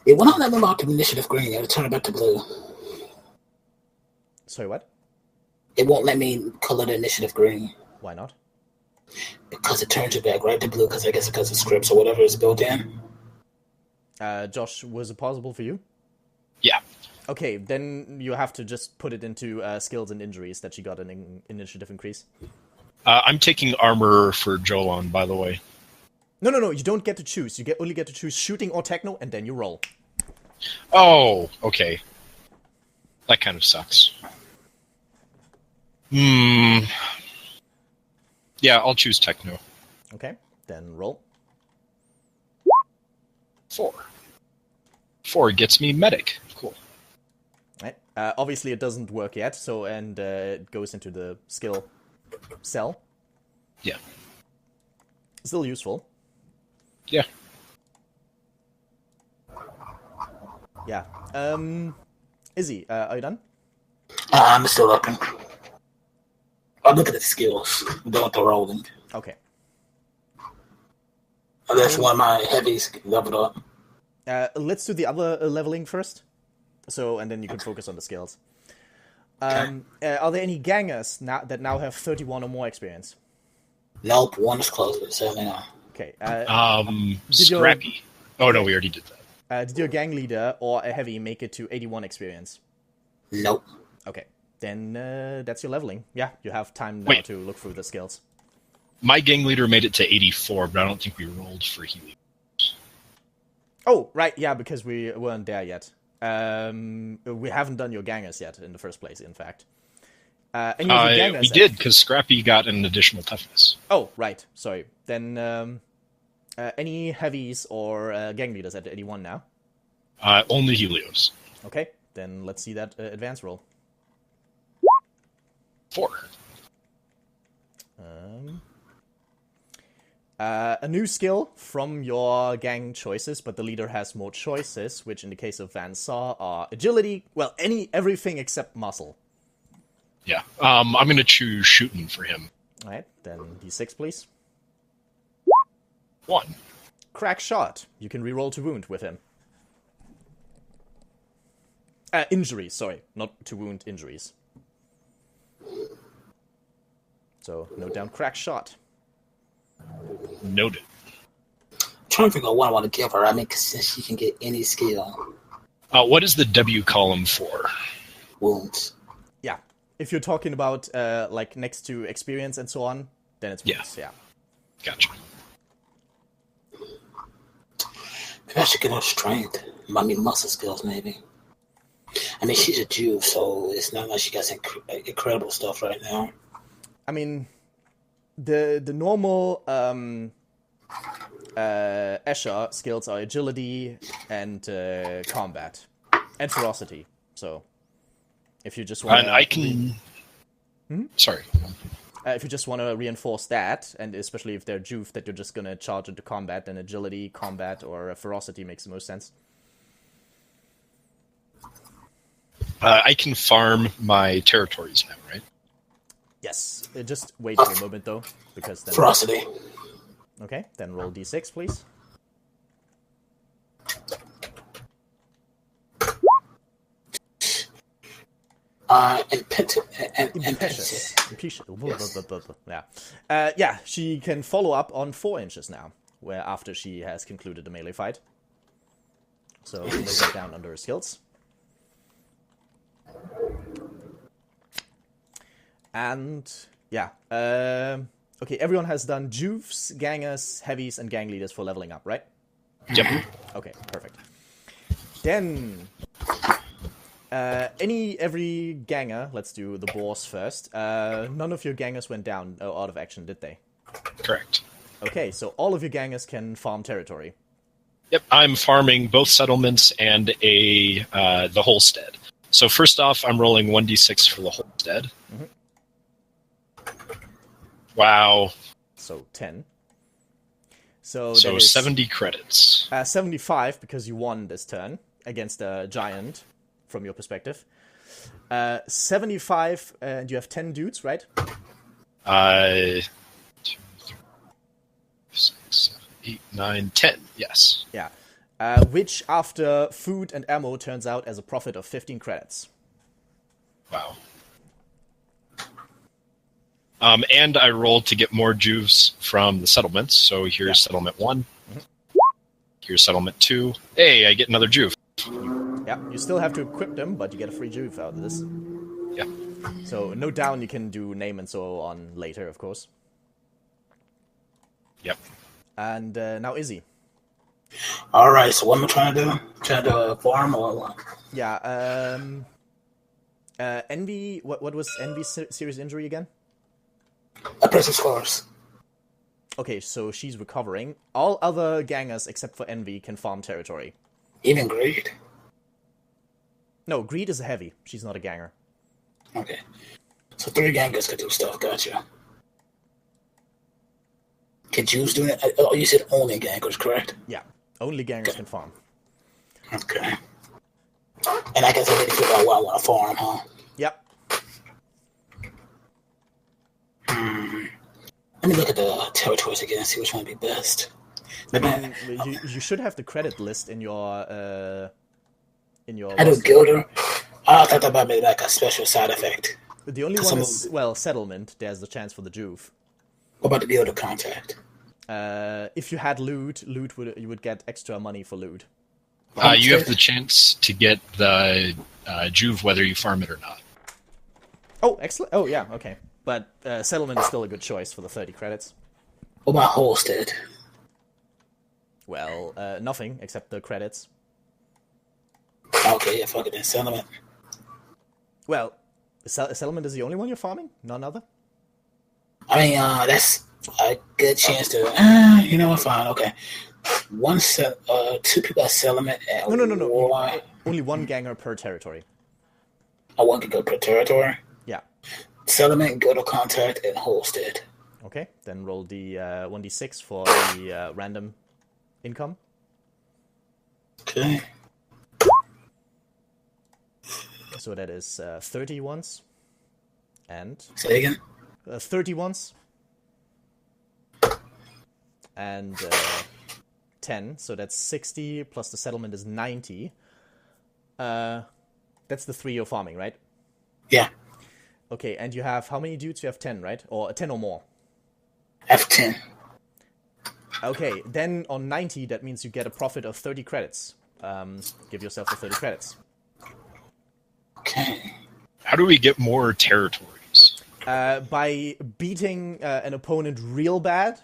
It won't let me mark the initiative green. It'll turn it back to blue. Sorry, what? It won't let me color the initiative green Why not? because it turns it back right to blue. Because I guess because of scripts or whatever is built in. Josh, was it possible for you? Yeah. Okay, then you have to just put it into skills and injuries that she got an initiative increase. I'm taking armor for Jolan, by the way. No, you don't get to choose. You only get to choose shooting or techno, and then you roll. Oh, okay. That kind of sucks. Yeah, I'll choose techno. Okay, then roll. 4. 4 gets me medic. Cool. Right. Obviously, it doesn't work yet, so it goes into the skill cell. Yeah. Still useful. Yeah. Yeah. Izzy, are you done? I'm still looking. I'm looking at the skills. I'm done with the rolling. Okay. That's one of my heavies leveled up. Let's do the other leveling first. So, and then you can focus on the skills. Are there any gangers that now have 31 or more experience? Nope, one is closer, so no. Okay. Scrappy. Oh no, we already did that. Did your gang leader or a heavy make it to 81 experience? Nope. Okay, then that's your leveling. Yeah, you have time now to look through the skills. My gang leader made it to 84, but I don't think we rolled for healing. Oh, right, yeah, because we weren't there yet. We haven't done your gangers yet in the first place, in fact. Any of your gangers? We did, because Scrappy got an additional toughness. Oh, right, sorry. Then, any heavies or gang leaders at 81 now? Only Helios. Okay, then let's see that advance roll. 4. A new skill from your gang choices, but the leader has more choices, which in the case of Van Saw are agility, well, everything except muscle. Yeah, I'm going to choose shooting for him. Alright, then D6, please. 1. Crack shot. You can reroll to wound with him. Injuries, sorry. Not to wound, injuries. So, note down crack shot. Noted. I'm trying to figure out what I want to give her. I mean, since she can get any skill. What is the W column for? Wounds. Yeah. If you're talking about, like, next to experience and so on, then it's wounds, yeah. Gotcha. Maybe I should get her strength. I mean, muscle skills, maybe. I mean, she's a Jew, so it's not like she got some incredible stuff right now. I mean, the normal Escher skills are agility and combat and ferocity. So, if you just want, I can. Sorry. If you just want to reinforce that, and especially if they're Juve that you're just gonna charge into combat, then agility, combat, or ferocity makes the most sense. I can farm my territories now, right? Yes. Just wait for a moment, though, because then... Ferocity. Okay, then roll d6, please. Impetuous. Yeah. Yeah, she can follow up on 4 inches now, where after she has concluded the melee fight. So, lay that down under her skills. And, yeah. Okay, everyone has done Juves, Gangers, Heavies, and Gang Leaders for leveling up, right? Yep. Okay, perfect. Then, every Ganger, let's do the Boars first. None of your Gangers went down out of action, did they? Correct. Okay, so all of your Gangers can farm territory. Yep, I'm farming both settlements and the Holstead. So first off, I'm rolling 1d6 for the Holstead. Mm-hmm. Wow. So 10. So 70 credits. 75 because you won this turn against a giant, from your perspective. 75, and you have 10 dudes, right? 2, 3, 6, 7, 8, 9, 10. Yes. Yeah. Which, after food and ammo, turns out as a profit of 15 credits. Wow. And I rolled to get more Juves from the settlements. So here's settlement 1. Mm-hmm. Here's settlement 2. Hey, I get another Juve. Yeah, you still have to equip them, but you get a free Juve out of this. Yeah. So, note down, you can do name and so on later, of course. Yep. And now Izzy. Alright, so what am I trying to do? Trying to farm or what? Yeah, Envy, what was Envy's serious injury again? A person scores. Okay, so she's recovering. All other gangers except for Envy can farm territory. Even Greed? No, Greed is a heavy. She's not a ganger. Okay. So 3 gangers could do stuff, gotcha. Can Jews do it? Oh, you said only gangers, correct? Yeah, only gangers can farm. Okay. And I guess I need to figure out what I want to farm, huh? Yep. Let me look at the territories again and see which one would be best. You should have the credit list in your in your. I do Gilder. I thought that might be like a special side effect. The only one is settlement. There's the chance for the Juve. What about the Gilder contact? If you had loot, you would get extra money for loot. You have the chance to get the Juve whether you farm it or not. Oh, excellent. Oh, yeah, okay. But settlement is still a good choice for the 30 credits. What about Holstead? Well, nothing except the credits. Okay, yeah, fuck it then. Settlement. Well, settlement is the only one you're farming? None other? I mean, that's a good chance to... you know what, fine, okay. Two people at settlement and No. Only one ganger per territory. Oh, one can go per territory? Yeah. Settlement, go to contact, and Holstead. Okay, then roll the 1d6 for the random income. Okay. So that is 30 once. And... Say again? 30 once. And 10, so that's 60, plus the settlement is 90. That's the 3 you're farming, right? Yeah. Okay, and you have, how many dudes? You have 10, right? Or 10 or more? F10. Okay, then on 90, that means you get a profit of 30 credits. Give yourself the 30 credits. Okay. How do we get more territories? By beating an opponent real bad,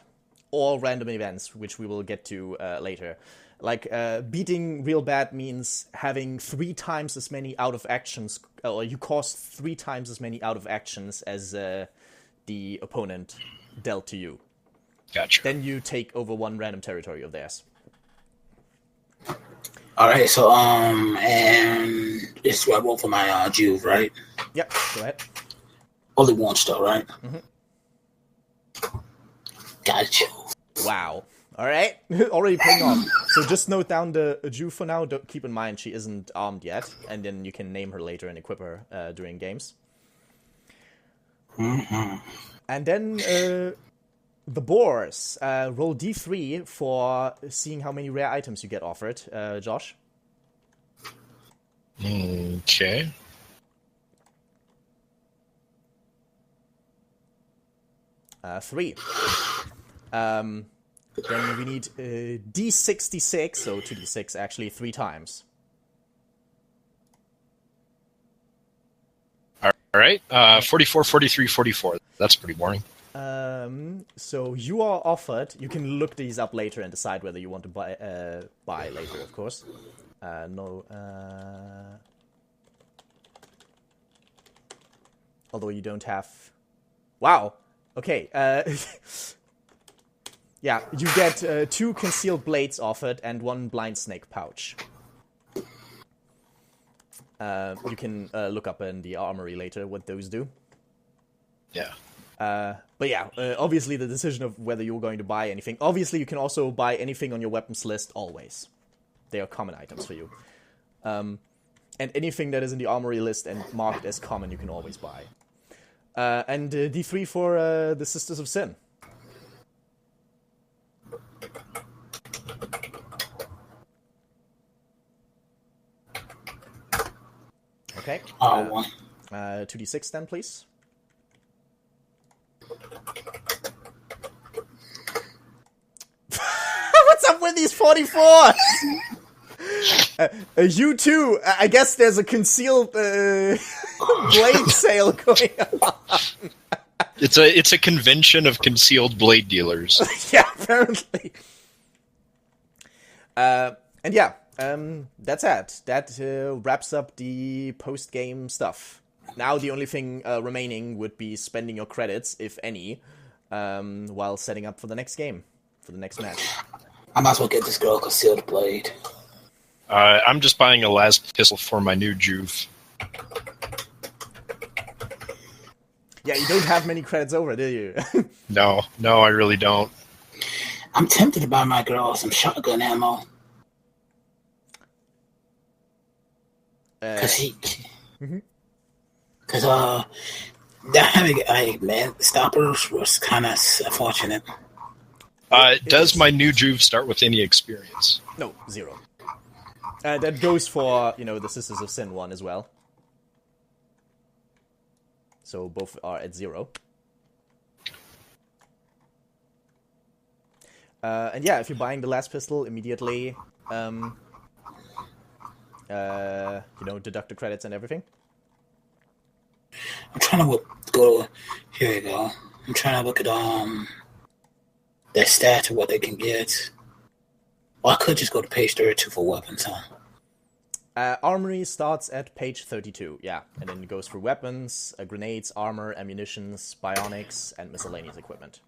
or random events, which we will get to later. Like, beating real bad means having 3 times as many out of actions, or you cost 3 times as many out of actions as the opponent dealt to you. Gotcha. Then you take over 1 random territory of theirs. Alright, so, and this is what I roll for my Juve, right? Yep, go ahead. Only once, though, right? Mm-hmm. Gotcha. Wow. Alright, already paying off. So just note down the Juve for now. Don't, keep in mind she isn't armed yet, and then you can name her later and equip her during games. Mm-hmm. And then the Boars. Roll D3 for seeing how many rare items you get offered. Josh? Okay. Three. Then we need D66, so 2d6 actually 3 times. All right. 44, 43, 44. That's pretty boring. So you are offered. You can look these up later and decide whether you want to buy later, of course. Although you don't have. Wow. Okay. Yeah, you get 2 concealed blades offered and 1 blind snake pouch. You can look up in the armory later what those do. Yeah. But yeah, obviously the decision of whether you're going to buy anything. Obviously, you can also buy anything on your weapons list always. They are common items for you. And anything that is in the armory list and marked as common, you can always buy. And D3 for the Sisters of Sin. Okay. 2d6 then, please. What's up with these 44? You too. I guess there's a concealed blade sale going on. It's a convention of concealed blade dealers. Yeah, apparently. And yeah, that's it. That wraps up the post-game stuff. Now the only thing remaining would be spending your credits, if any, while setting up for the next game, for the next match. I might as well get this girl a concealed blade. I'm just buying a las pistol for my new Juve. Yeah, you don't have many credits over, do you? No, I really don't. I'm tempted to buy my girl some shotgun ammo. Because having man stoppers was kind of unfortunate. Does my new Juve start with any experience? No, 0. That goes for, the Sisters of Sin one as well. So both are at 0. And yeah, if you're buying the last pistol, immediately, deduct the credits and everything. I'm trying to go. Here we go. I'm trying to look at their stats or what they can get. Well, I could just go to page 32 for weapons, huh? Armory starts at page 32, yeah, and then it goes through weapons, grenades, armor, ammunitions, bionics, and miscellaneous equipment.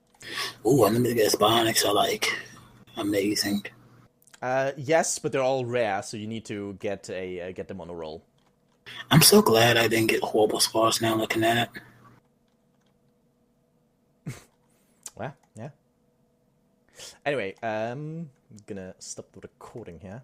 Ooh, unlimited guess bionics are like amazing. Yes, but they're all rare, so you need to get them on a roll. I'm so glad I didn't get horrible scars now looking at it. Well, yeah. Anyway, I'm gonna stop the recording here.